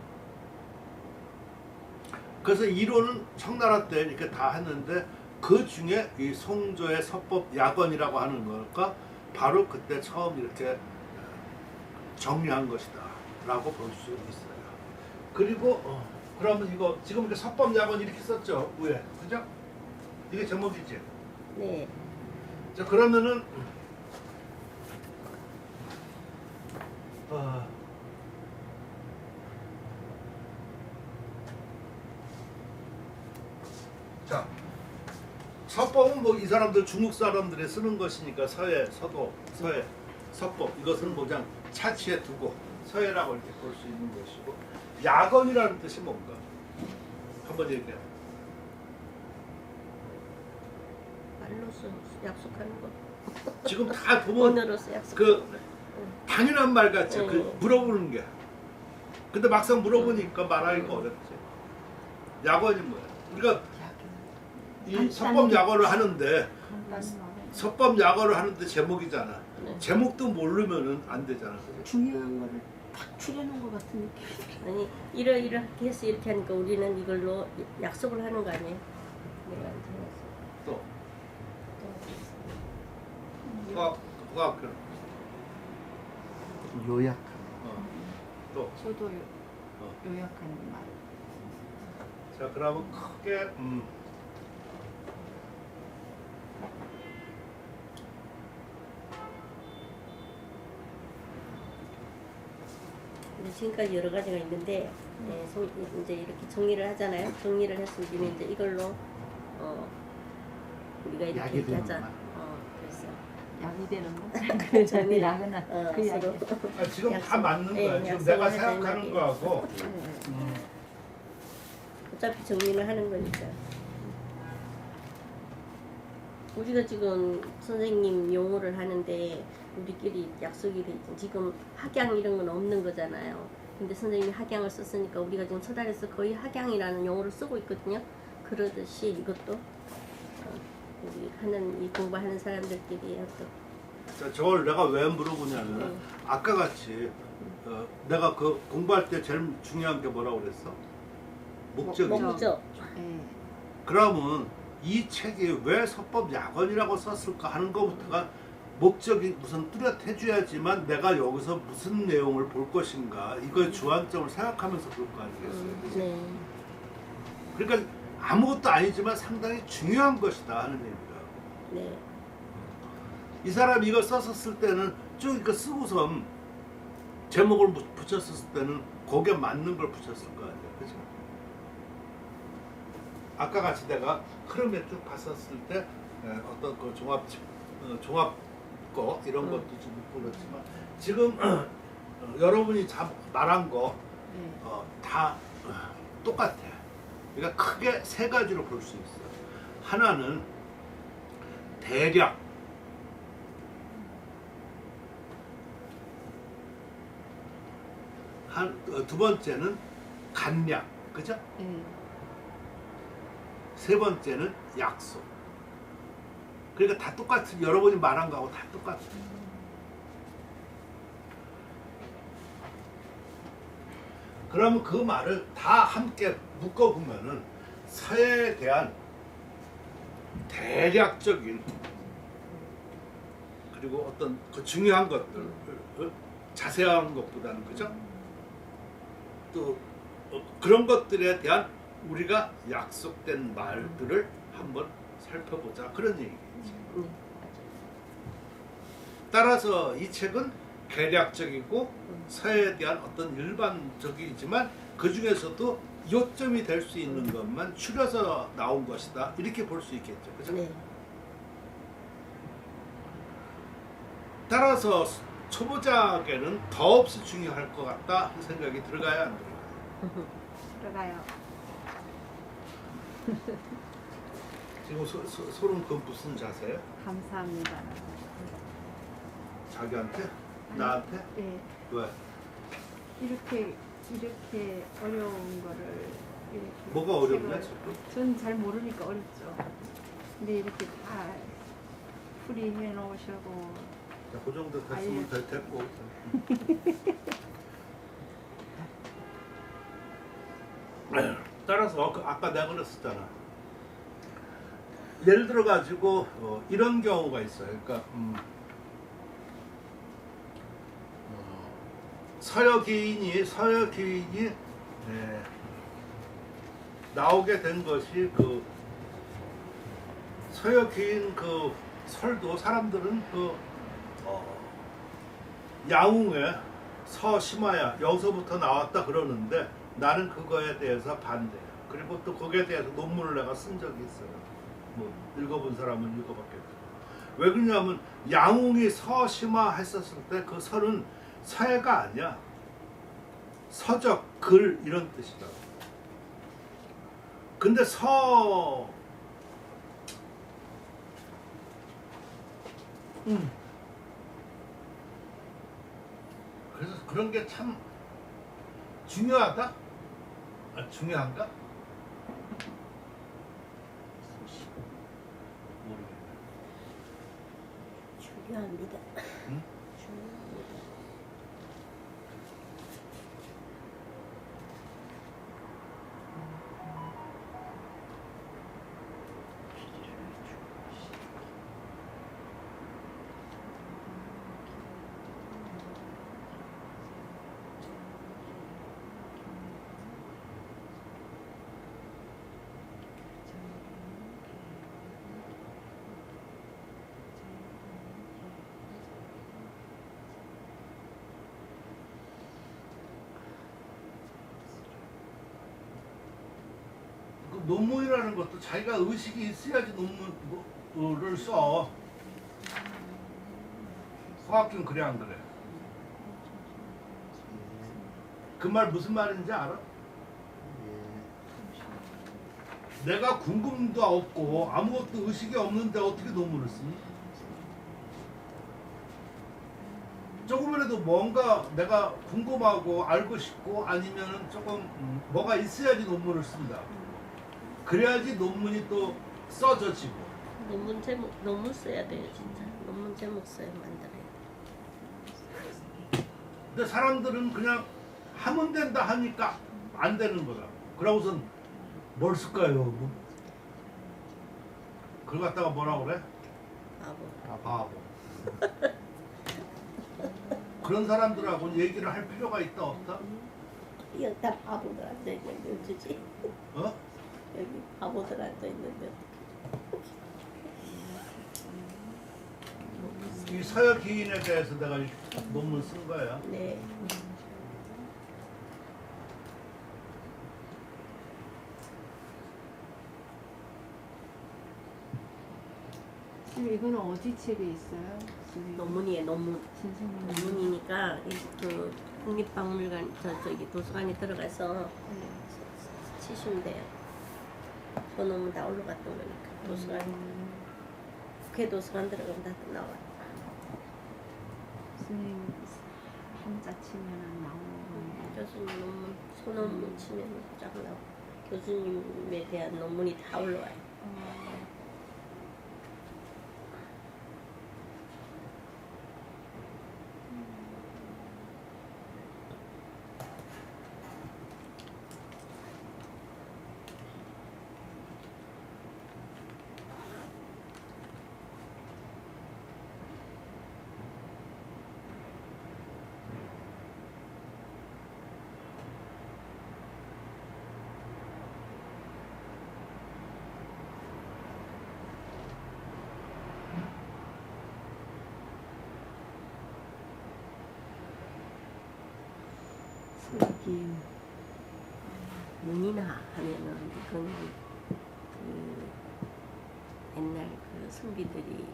그래서 이론은 청나라 때 이렇게 다 했는데 그 중에 이 송조의 서법 약언이라고 하는 것과 바로 그때 처음 이렇게 정리한 것이다 라고 볼 수 있어요. 그리고 그러면 이거 지금 이렇게 서법 약언 이렇게 썼죠 위에, 그죠? 이게 제목이지. 네. 자 그러면은 자 서법은 뭐 이 사람들 중국 사람들이 쓰는 것이니까 서예, 서도, 서예, 서법 이것은 뭐 그냥 차치해 두고 서예라고 이렇게 볼 수 있는 것이고, 약언이라는 뜻이 뭔가 한번 얘기해. 말로서 약속하는 거. 지금 다 보면 언어로서 약속. 그 당연한 말 같지. 네. 그 물어보는 게. 근데 막상 물어보니까 말하기가 어렵지. 약언이 뭐야? 우리가 이 서법 약언을 하는데 서법 약언을 하는데 제목이잖아. 네. 제목도 모르면은 안 되잖아. 그지? 중요한 거를 딱 추려놓은 것 같은 느낌. 아니 이렇게 해서 이렇게 하니까 우리는 이걸로 약속을 하는 거 아니에요? 내가 안 또 들었어. 그거 요약한. 또. 저도 요약하는 말. 자 그러면 크게 근데 지금까지 여러 가지가 있는데 이제 이렇게 정리를 하잖아요. 정리를 해서 우리는 이제 이걸로 우리가 이렇게 약이 이렇게 되는 하자. 거야. 그래서 약이 되는 거? 그 저희 약은 그 서로 약이. 지금 다 약속. 맞는 네, 거야. 지금 약속을 내가 하자, 생각하는 이 거하고 어차피 정리를 하는 거니까. 우리가 지금 선생님 용어를 하는데 우리끼리 약속이 돼 있죠. 지금 학양 이런 건 없는 거잖아요. 근데 선생님이 학양을 썼으니까 우리가 지금 서달에서 거의 학양이라는 용어를 쓰고 있거든요. 그러듯이 이것도 우리 하는 이 공부하는 사람들끼리 어떤 자, 저걸 내가 왜 물어보냐면 아까 같이 내가 그 공부할 때 제일 중요한 게 뭐라고 그랬어? 목적이죠. 목적. 예. 그러면 이 책이 왜 서법 약언이라고 썼을까 하는 것부터가 목적이 우선 뚜렷해 줘야지만 내가 여기서 무슨 내용을 볼 것인가 이거의 주안점을 생각하면서 볼 거 아니겠어요. 그치? 네. 그러니까 아무것도 아니지만 상당히 중요한 것이다 하는 얘기가. 네. 이 사람이 이걸 썼었을 때는 쭉 이거 쓰고선 제목을 붙였을 때는 거기에 맞는 걸 붙였을 거 아니야, 그죠? 아까 같이 내가 흐름에 쭉 봤었을 때 어떤 그 종합 거 이런 것도 좀 있고 그렇지만 지금 여러분이 말한 거 다 똑같아. 그러니까 크게 세 가지로 볼 수 있어요. 하나는 대략, 두 번째는 간략, 그죠? 예. 세 번째는 약속. 그러니까 다 똑같은, 여러분이 말한 거하고 다 똑같아요. 그러면 그 말을 다 함께 묶어보면은 서예에 대한 대략적인 그리고 어떤 그 중요한 것들, 자세한 것보다는, 그죠? 또 그런 것들에 대한 우리가 약속된 말들을 한번 살펴보자, 그런 얘기겠지. 따라서 이 책은 개략적이고 서예에 대한 어떤 일반적이지만 그 중에서도 요점이 될 수 있는 것만 추려서 나온 것이다, 이렇게 볼 수 있겠죠, 그죠? 네. 따라서 초보자에게는 더없이 중요할 것 같다 그 생각이 들어가야 안 들어가요? 들어가요. 지금 소름 돋고 쓴 자세요? 감사합니다. 자기한테? 나한테? 예. 왜? 이렇게 어려운 거를 이렇게 뭐가 어렵냐 책을- 지금? 전 잘 모르니까 어렵죠. 근데 이렇게 다 풀이해 놓으시고 자, 그 정도 됐으면 됐고. 따라서 아까 내가 그랬었잖아. 예를 들어 가지고 이런 경우가 있어요. 그러니까 서여기인이 나오게 된 것이 그 서여기인 그 설도 사람들은 그 야웅의 서심하야 여기서부터 나왔다 그러는데 나는 그거에 대해서 반대야. 그리고 또 거기에 대해서 논문을 내가 쓴 적이 있어요. 뭐 읽어본 사람은 읽어봤겠죠. 왜 그러냐면 양웅이 서심하 했었을 때 그 설은 서해가 아니야. 서적, 글 이런 뜻이다. 근데 그래서 그런 게 참 중요하다? 중요한가? 모르겠네. 중요합니다. 응? 중요합니다. 그 논문이라는 것도 자기가 의식이 있어야지 논문을 써. 화학교는 그래 안 그래? 그 말 무슨 말인지 알아? 내가 궁금도 없고 아무것도 의식이 없는데 어떻게 논문을 쓰니? 조금이라도 뭔가 내가 궁금하고 알고 싶고 아니면은 조금 뭐가 있어야지 논문을 쓴다. 그래야지 논문이 또 써져지고. 논문 써야 돼요 진짜. 논문 제목 써야 만들어야 돼. 근데 사람들은 그냥 하면 된다 하니까 안 되는 거다. 그러고선 뭘 쓸까요? 뭐. 그걸 갖다가 뭐라고 그래? 바보. 그런 사람들하고는 얘기를 할 필요가 있다 없다? 여기 다 바보들 앉아있는데 어쩌지? 어? 여기 바보들 앉아있는데 이 서역 기인에 대해서 내가 이 논문 쓴 거야. 네. 선생님 이거는 어디 책에 있어요? 선생님? 논문이에요 논문. 선생님 논문이니까 그 국립박물관 저기 도서관에 들어가서 치시면 돼요. 그 논문 다 올라갔던 거니까 도서관 국회 도서관 들어가면 다 나와요. 선생님 한자 치면은 나오는 교수님 논문 소논문 치면 쫙 나와. 교수님에 대한 논문이 다 올라와요. 여기 문이나 하면은 그건 그 옛날 그 선비들이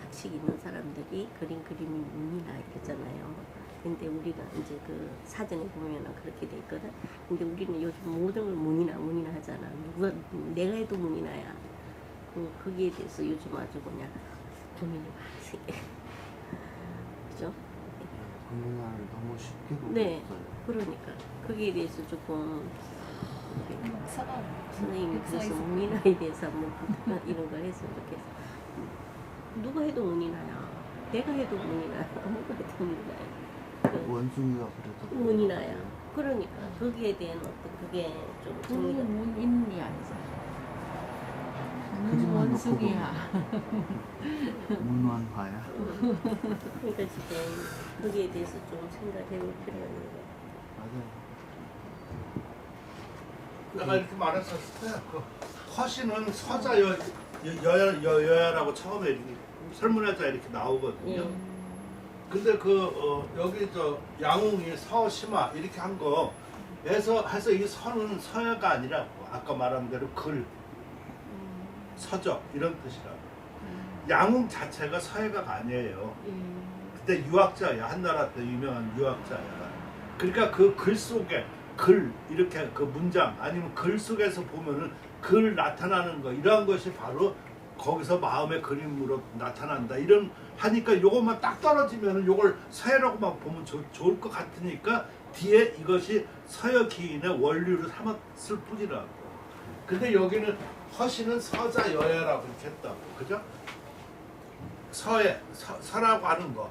학식 있는 사람들이 그린 그림이 문이나 이러잖아요. 근데 우리가 이제 그 사전에 보면은 그렇게 돼 있거든. 근데 우리는 요즘 모든 걸 문이나 하잖아. 누가 내가 해도 문이나야. 거기에 대해서 요즘 아주 그냥 고민이 많으세요. 그죠? 문화를 너무 쉽게 보고 네. 있어요. 그러니까 거기에 대해서 조금 사과 선생님이 그래서 문인화에 대해서 한번 이런 걸 했으면 좋겠어. 누가 해도 문인화야. 내가 해도 문인화야. 누가 해도 문인화야. 원숭이가 그래도 문인화야. 그러니까 거기에 대한 어떤 그게 좀 정리가 문인이 아니죠. 거짓말 놓고 원숭이야. 보면 문완화야. 그러니까 지금 거기에 대해서 좀 생각해볼 필요가 있는 거. 맞아요. 내가 이렇게 말했었을 때 그 허신은 서자 여야라고 처음에 이렇게 설문하자 이렇게 나오거든요. 예. 근데 여기 저 양웅이 서심화 이렇게 한 거에서 해서 이 서는 서야가 아니라 아까 말한 대로 글, 서적 이런 뜻이라고. 양웅 자체가 서예가가 아니에요. 그때 유학자야. 한나라 때 유명한 유학자야. 그러니까 그 글 속에 글 이렇게 그 문장 아니면 글 속에서 보면은 글 나타나는 거 이러한 것이 바로 거기서 마음의 그림으로 나타난다. 이런 하니까 요것만 딱 떨어지면은 요걸 서예라고만 보면 좋을 것 같으니까 뒤에 이것이 서예 기인의 원류를 삼았을 뿐이라고. 근데 여기는 허신은 서자 여야라고 이렇게 했다고. 그죠? 서예, 서라고 하는 거.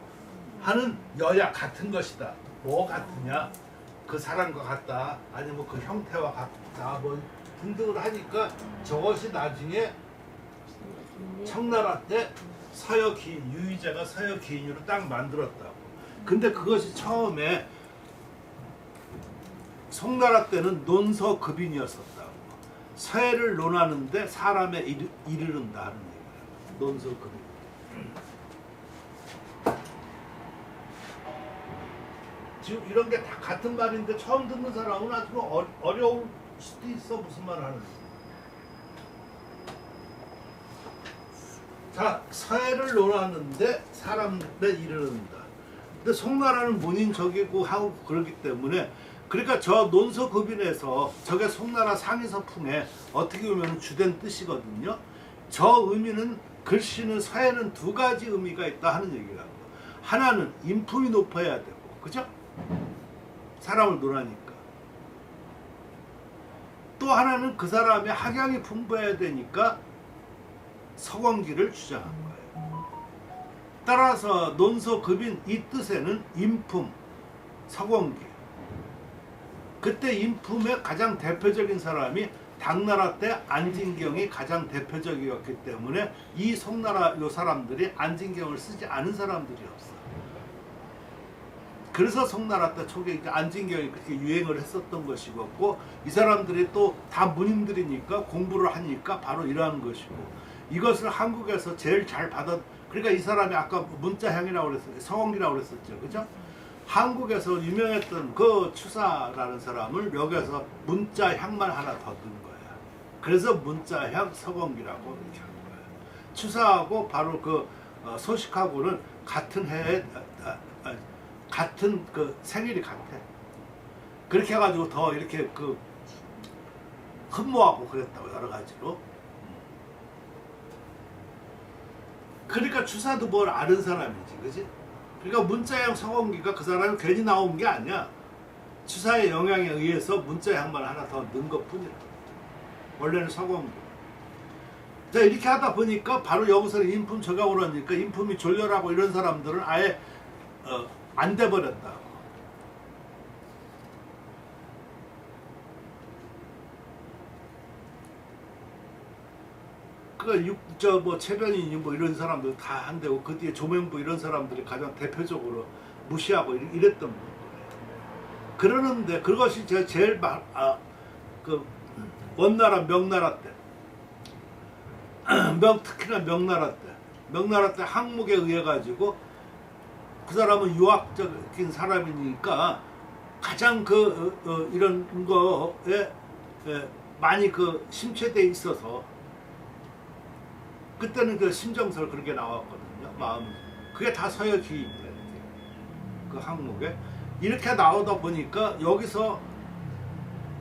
하는 여야 같은 것이다. 뭐 같으냐? 그 사람과 같다. 아니면 그 형태와 같다. 뭐 등등을 하니까 저것이 나중에 청나라 때 서여기인, 유의제가 서여기인으로 딱 만들었다고. 근데 그것이 처음에 송나라 때는 논서급인이었었다고. 서예를 논하는데 사람에 이르른다 하는 얘기예요. 논서급인. 지금 이런 게 다 같은 말인데 처음 듣는 사람은 아주 어려울 수도 있어. 무슨 말을 하는지. 자, 서예를 논하는데 사람에 이르른다. 근데 송나라는 문인적이고 하고 그러기 때문에 그러니까 저 논서급인에서 저게 송나라 상위서풍에 어떻게 보면 주된 뜻이거든요. 저 의미는 글씨는 서예는 두 가지 의미가 있다 하는 얘기라고. 하나는 인품이 높아야 되고, 그죠? 사람을 논하니까. 또 하나는 그 사람의 학양이 풍부해야 되니까 서광기를 주장한 거예요. 따라서 논서급인 이 뜻에는 인품, 서광기. 그때 인품의 가장 대표적인 사람이 당나라 때 안진경이 가장 대표적이었기 때문에 이 송나라 요 사람들이 안진경을 쓰지 않은 사람들이 없어. 그래서 송나라 때 초기에 안진경이 그렇게 유행을 했었던 것이고, 이 사람들이 또 다 문인들이니까 공부를 하니까 바로 이러한 것이고, 이것을 한국에서 제일 잘 받아. 그러니까 이 사람이 아까 문자향이라고 그랬어요. 서광기라고 그랬었죠, 그죠? 한국에서 유명했던 그 추사라는 사람을 여기서 문자향만 하나 더 넣은 거야. 그래서 문자향 서광기라고 이렇게 한 거예요. 추사하고 바로 그 소식하고는 같은 해에 같은 그 생일이 같아. 그렇게 해가지고 더 이렇게 그 흠모하고 그랬다고 여러 가지로. 그러니까 추사도 뭘 아는 사람이지, 그지? 그러니까 문자향 서광기가 그 사람이 괜히 나온 게 아니야. 추사의 영향에 의해서 문자향만 하나 더 넣은 것 뿐이라. 원래는 서광기. 자, 이렇게 하다 보니까 바로 여기서 인품 저격을 하니까 인품이 졸렬하고 이런 사람들은 아예 안 돼버렸다. 뭐 최변인이 뭐 이런 사람들 다 안 되고 그 뒤에 조명부 이런 사람들이 가장 대표적으로 무시하고 이랬던 거예요. 그러는데 그것이 제일 그 원나라 명나라 때 특히나 명나라 때 항목에 의해 가지고 그 사람은 유학적인 사람이니까 가장 이런 거에 많이 심취돼 있어서 그때는 그 심정설 그렇게 나왔거든요. 마음 그게 다 서여기인데 그 항목에 이렇게 나오다 보니까 여기서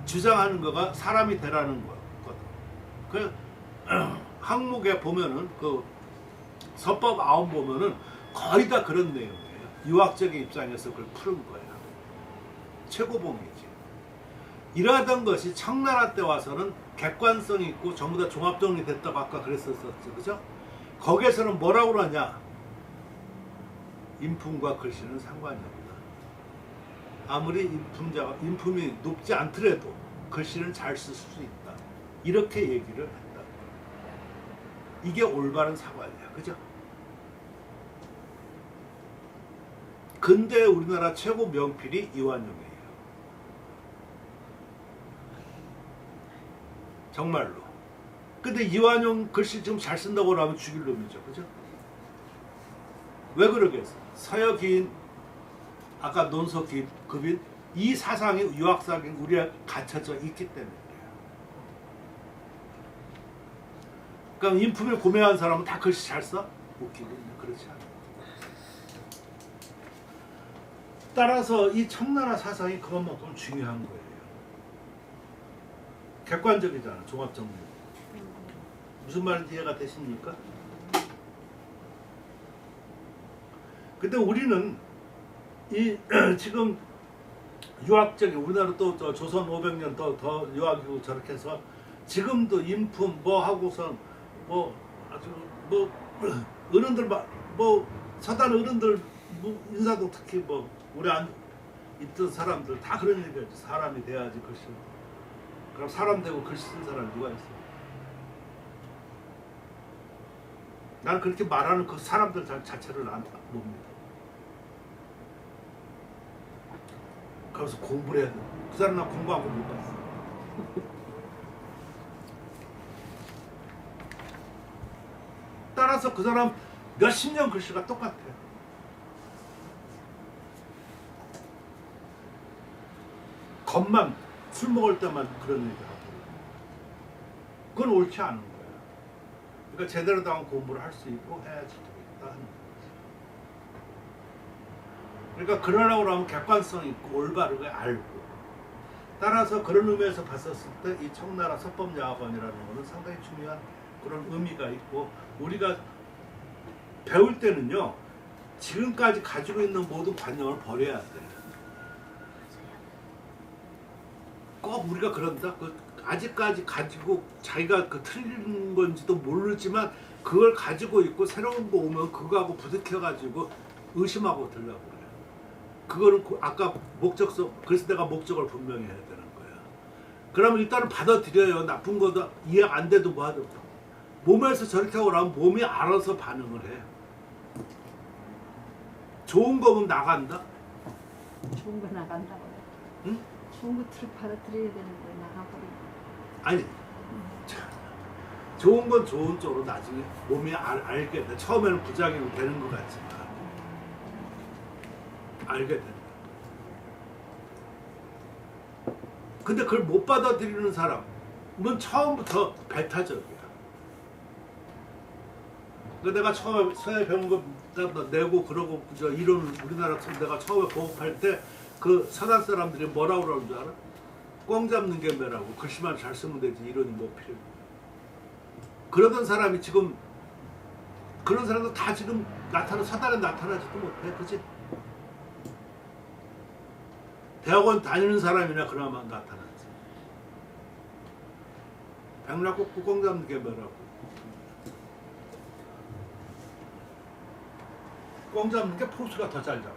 주장하는 거가 사람이 되라는 거거든. 그 항목에 보면은 그 서법 아홉 보면은 거의 다 그런 내용이에요. 유학적인 입장에서 그걸 푸른 거예요. 최고봉이지. 이러하던 것이 청나라 때 와서는 객관성이 있고 전부 다 종합정리 됐다고 아까 그랬었죠. 그죠? 거기에서는 뭐라고 그러냐? 인품과 글씨는 상관이 없다. 아무리 인품이 높지 않더라도 글씨는 잘 쓸 수 있다. 이렇게 얘기를 했다. 이게 올바른 사고야. 그죠? 근대 우리나라 최고 명필이 이완용이에요. 정말로. 근데 이완용 글씨 좀 잘 쓴다고 하면 죽일 놈이죠. 그죠? 왜 그러겠어? 서여기인, 아까 논서급인 이 사상이 유학사기 우리가 갇혀져 있기 때문에. 그러니까 인품을 고매한 사람은 다 글씨 잘 써? 웃기고 그렇지 않아. 따라서 이 청나라 사상이 그만큼 중요한 거예요. 객관적이잖아, 종합정리. 무슨 말인지 이해가 되십니까? 근데 우리는 이 지금 유학적인 우리나라 또 조선 500년 더 유학이고 저렇게 해서 지금도 인품 뭐 하고선 뭐 아주 뭐 어른들 뭐 서단 어른들 뭐 인사동 특히 뭐 우리 안 있던 사람들 다 그런 얘기하지. 사람이 돼야지 글씨. 그럼 사람 되고 글씨 쓴 사람이 누가 있어? 나는 그렇게 말하는 그 사람들 자체를 안 봅니다. 그래서 공부를 해야 돼. 그 사람 나 공부하고 못 봤어. 따라서 그 사람 몇십 년 글씨가 똑같아요. 겉만 술 먹을 때만 그런 얘기하고 그건 옳지 않은 거야. 그러니까 제대로 된 공부를 할 수 있고 해야지 되겠다 하는 거지. 그러니까 그러려고 하면 객관성 있고 올바르게 알고 따라서 그런 의미에서 봤었을 때 이 청나라 서법야학원이라는 거는 상당히 중요한 그런 의미가 있고 우리가 배울 때는요 지금까지 가지고 있는 모든 관념을 버려야 돼. 꼭 우리가 그런다. 아직까지 가지고 자기가 틀린 건지도 모르지만 그걸 가지고 있고 새로운 거 오면 그거하고 부딪혀가지고 의심하고 들려고 그래요. 그거는 아까 목적성 그래서 내가 목적을 분명히 해야 되는 거야. 그러면 일단은 받아들여요. 나쁜 거도 이해 안 돼도 뭐 하든 몸에서 저렇게 하고 나면 몸이 알아서 반응을 해. 좋은 거면 나간다. 좋은 거 나간다고요. 응? 좋은 거 받아들여야 되는데 나가버리고. 아니 좋은 건 좋은 쪽으로 나중에 몸이 알게 돼. 처음에는 부작용이 되는 것 같지만 알게 돼. 근데 그걸 못 받아들이는 사람은 처음부터 배타적이야. 그러니까 내가 처음에 서예 배운 거 내고 그러고 이론 우리나라 내가 처음에 보급할 때 그 서단 사람들이 뭐라고 그러는 줄 알아? 꽝 잡는 게 매라고. 글씨만 잘 쓰면 되지 이론이 뭐 필요해. 그러던 사람이 지금 그런 사람도 다 지금 서단에 나타나지도 못해. 그치? 대학원 다니는 사람이나 그나마 나타나지. 백락 꽂고 꽝 잡는 게 매라고. 꽝 잡는 게 포수가 더 잘 잡아.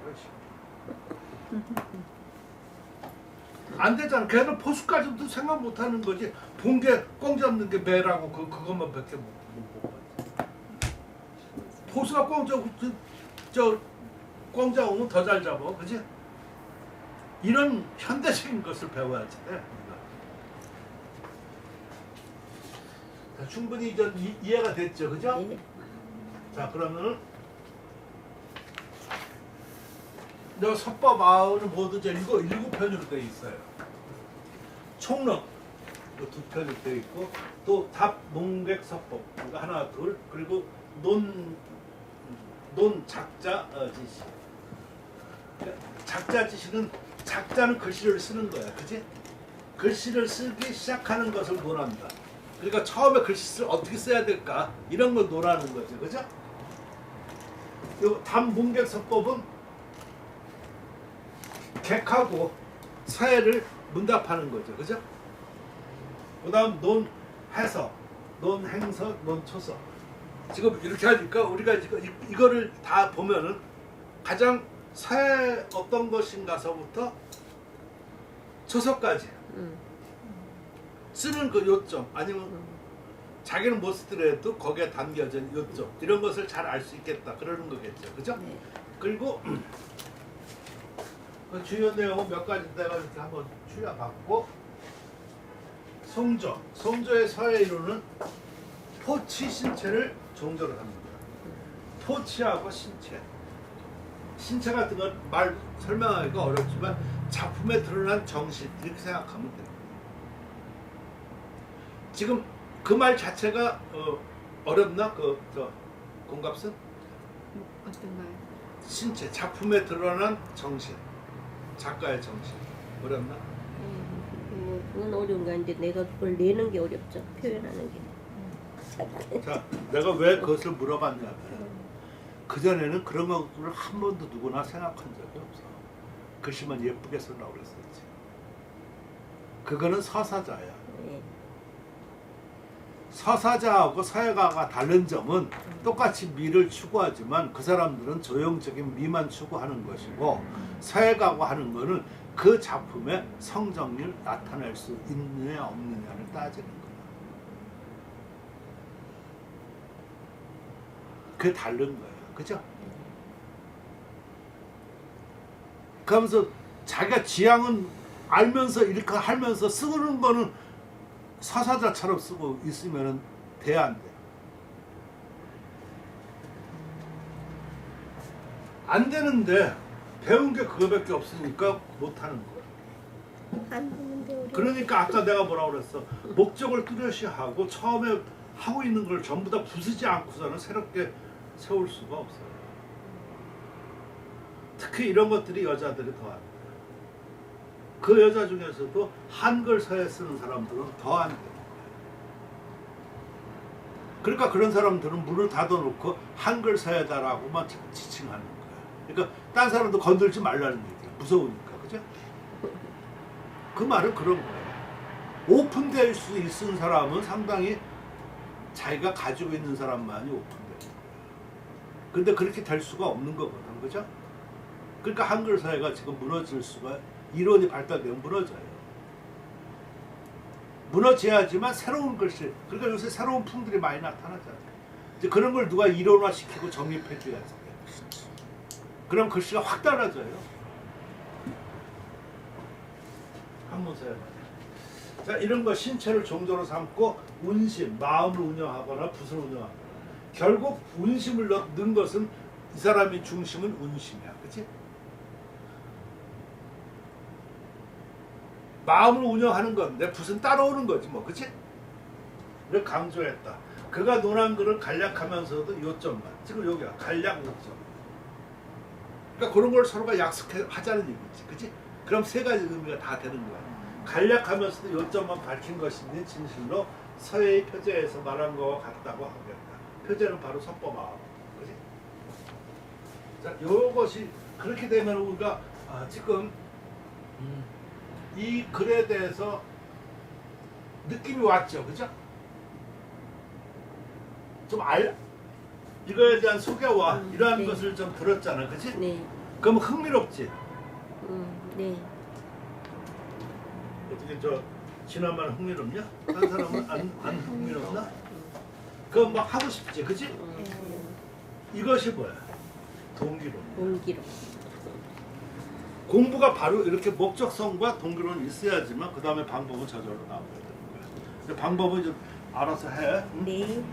안 되잖아. 걔는 포수까지도 생각 못 하는 거지. 본 게 꽝 잡는 게 매라고 그것만 밖에 못 봤지. 포수가 꽝 잡으면 더 잘 잡아. 그지? 이런 현대적인 것을 배워야지. 자, 충분히 이해가 됐죠. 그죠? 네. 자, 그러면은 저 서법 아우는 모두 이제 7편으로 되어 있어요. 총론 두 편으로 되어 있고 또 답 농객 서법 그러니까 하나 둘 그리고 논 작자 지시. 작자 지시는 작자는 글씨를 쓰는 거야, 그지? 글씨를 쓰기 시작하는 것을 논한다. 그러니까 처음에 글씨를 어떻게 써야 될까 이런 걸 논하는 거죠, 그죠? 요 답 농객 서법은 객하고 서예를 문답하는 거죠. 그죠? 그 다음 논해석, 논행석, 논초석. 지금 이렇게 하니까 우리가 지금 이거를 다 보면은 가장 서예 어떤 것인가서부터 초석까지 쓰는 그 요점 아니면 자기는 못 쓰더라도 거기에 담겨진 요쪽 이런 것을 잘 알 수 있겠다 그러는 거겠죠, 그죠? 네. 그리고 그 주요 내용은 몇 가지 내가 이렇게 한번 추려봤고, 송조의 서예 이론은 포치 신체를 종조를 합니다. 포치하고 신체 같은 건 말 설명하기가 어렵지만 작품에 드러난 정신 이렇게 생각하면 됩니다. 지금 그 말 자체가 어렵나? 공갑선? 어떤가요? 신체, 작품에 드러난 정신, 작가의 정신 어렵나? 그건 어려운 거 아닌데 내가 그걸 내는 게 어렵죠. 표현하는 게. 자, 내가 왜 그것을 물어봤냐면 그전에는 그런 것을 한 번도 누구나 생각한 적이 없어. 글씨만 예쁘게 쓰려고 그랬었지. 그거는 서사자야. 네. 서사자하고 서예가가 다른 점은 똑같이 미를 추구하지만 그 사람들은 조형적인 미만 추구하는 것이고, 서예가가 하는 거는 그 작품의 성정률 나타낼 수 있느냐 없느냐를 따지는 거야. 그게 다른 거야. 그죠? 그러면서 자기가 지향은 알면서 이렇게 하면서 쓰는 거는 서사자처럼 쓰고 있으면 돼, 안 돼? 안 되는데 배운 게 그거밖에 없으니까 못하는 거야. 안 되는데 어려워. 그러니까 아까 내가 뭐라고 그랬어? 목적을 뚜렷이 하고 처음에 하고 있는 걸 전부 다 부수지 않고서는 새롭게 세울 수가 없어요. 특히 이런 것들이 여자들이 더 안 돼. 그 여자 중에서도 한글 서예 쓰는 사람들은 더 안 돼. 그러니까 그런 사람들은 문을 닫아놓고 한글 서예다라고만 지칭하는 거야. 그러니까 딴 사람도 건들지 말라는 얘기야. 무서우니까, 그죠? 그 말은 그런 거야. 오픈될 수 있는 사람은 상당히 자기가 가지고 있는 사람만이 오픈되는 거야. 근데 그렇게 될 수가 없는 거거든, 그죠? 그러니까 한글 사회가 지금 무너질 수가, 이론이 발달되면 무너져요. 무너져야지만 새로운 글씨, 그러니까 요새 새로운 풍들이 많이 나타나잖아요. 이제 그런 걸 누가 이론화시키고 정립해줘야 돼요. 그럼 글씨가 확 달라져요. 한번 써야 돼요. 자, 이런 거 신체를 종조로 삼고 운심, 마음을 운영하거나 붓을 운영하거나, 결국 운심을 넣는 것은 이 사람의 중심은 운심이야, 그렇지? 마음을 운영하는 건데 붓은 따라오는 거지 뭐, 그렇지? 이걸 강조했다. 그가 논한 글을 간략하면서도 요점만, 지금 여기야 간략 요점. 그러니까 그런 걸 서로가 약속하자는 얘기지, 그렇지? 그럼 세 가지 의미가 다 되는 거야. 간략하면서도 요점만 밝힌 것인지 진실로 서예의 표제에서 말한 것과 같다고 하겠다. 표제는 바로 선법마음, 그렇지? 자, 요것이 그렇게 되면 우리가 지금 이 글에 대해서 느낌이 왔죠, 그죠? 좀 이거에 대한 소개와 이러한 네. 것을 좀 들었잖아, 그치? 네. 그럼 흥미롭지? 네. 어떻게 지난만 흥미롭냐? 다른 사람은 안 흥미롭나? 그럼 막 하고 싶지, 그치? 이것이 뭐야? 동기론. 동기로. 공부가 바로 이렇게 목적성과 동기론이 있어야지만 그 다음에 방법은 저절로 나오게 되는 거야. 근데 방법은 좀 알아서 해. 응? 네.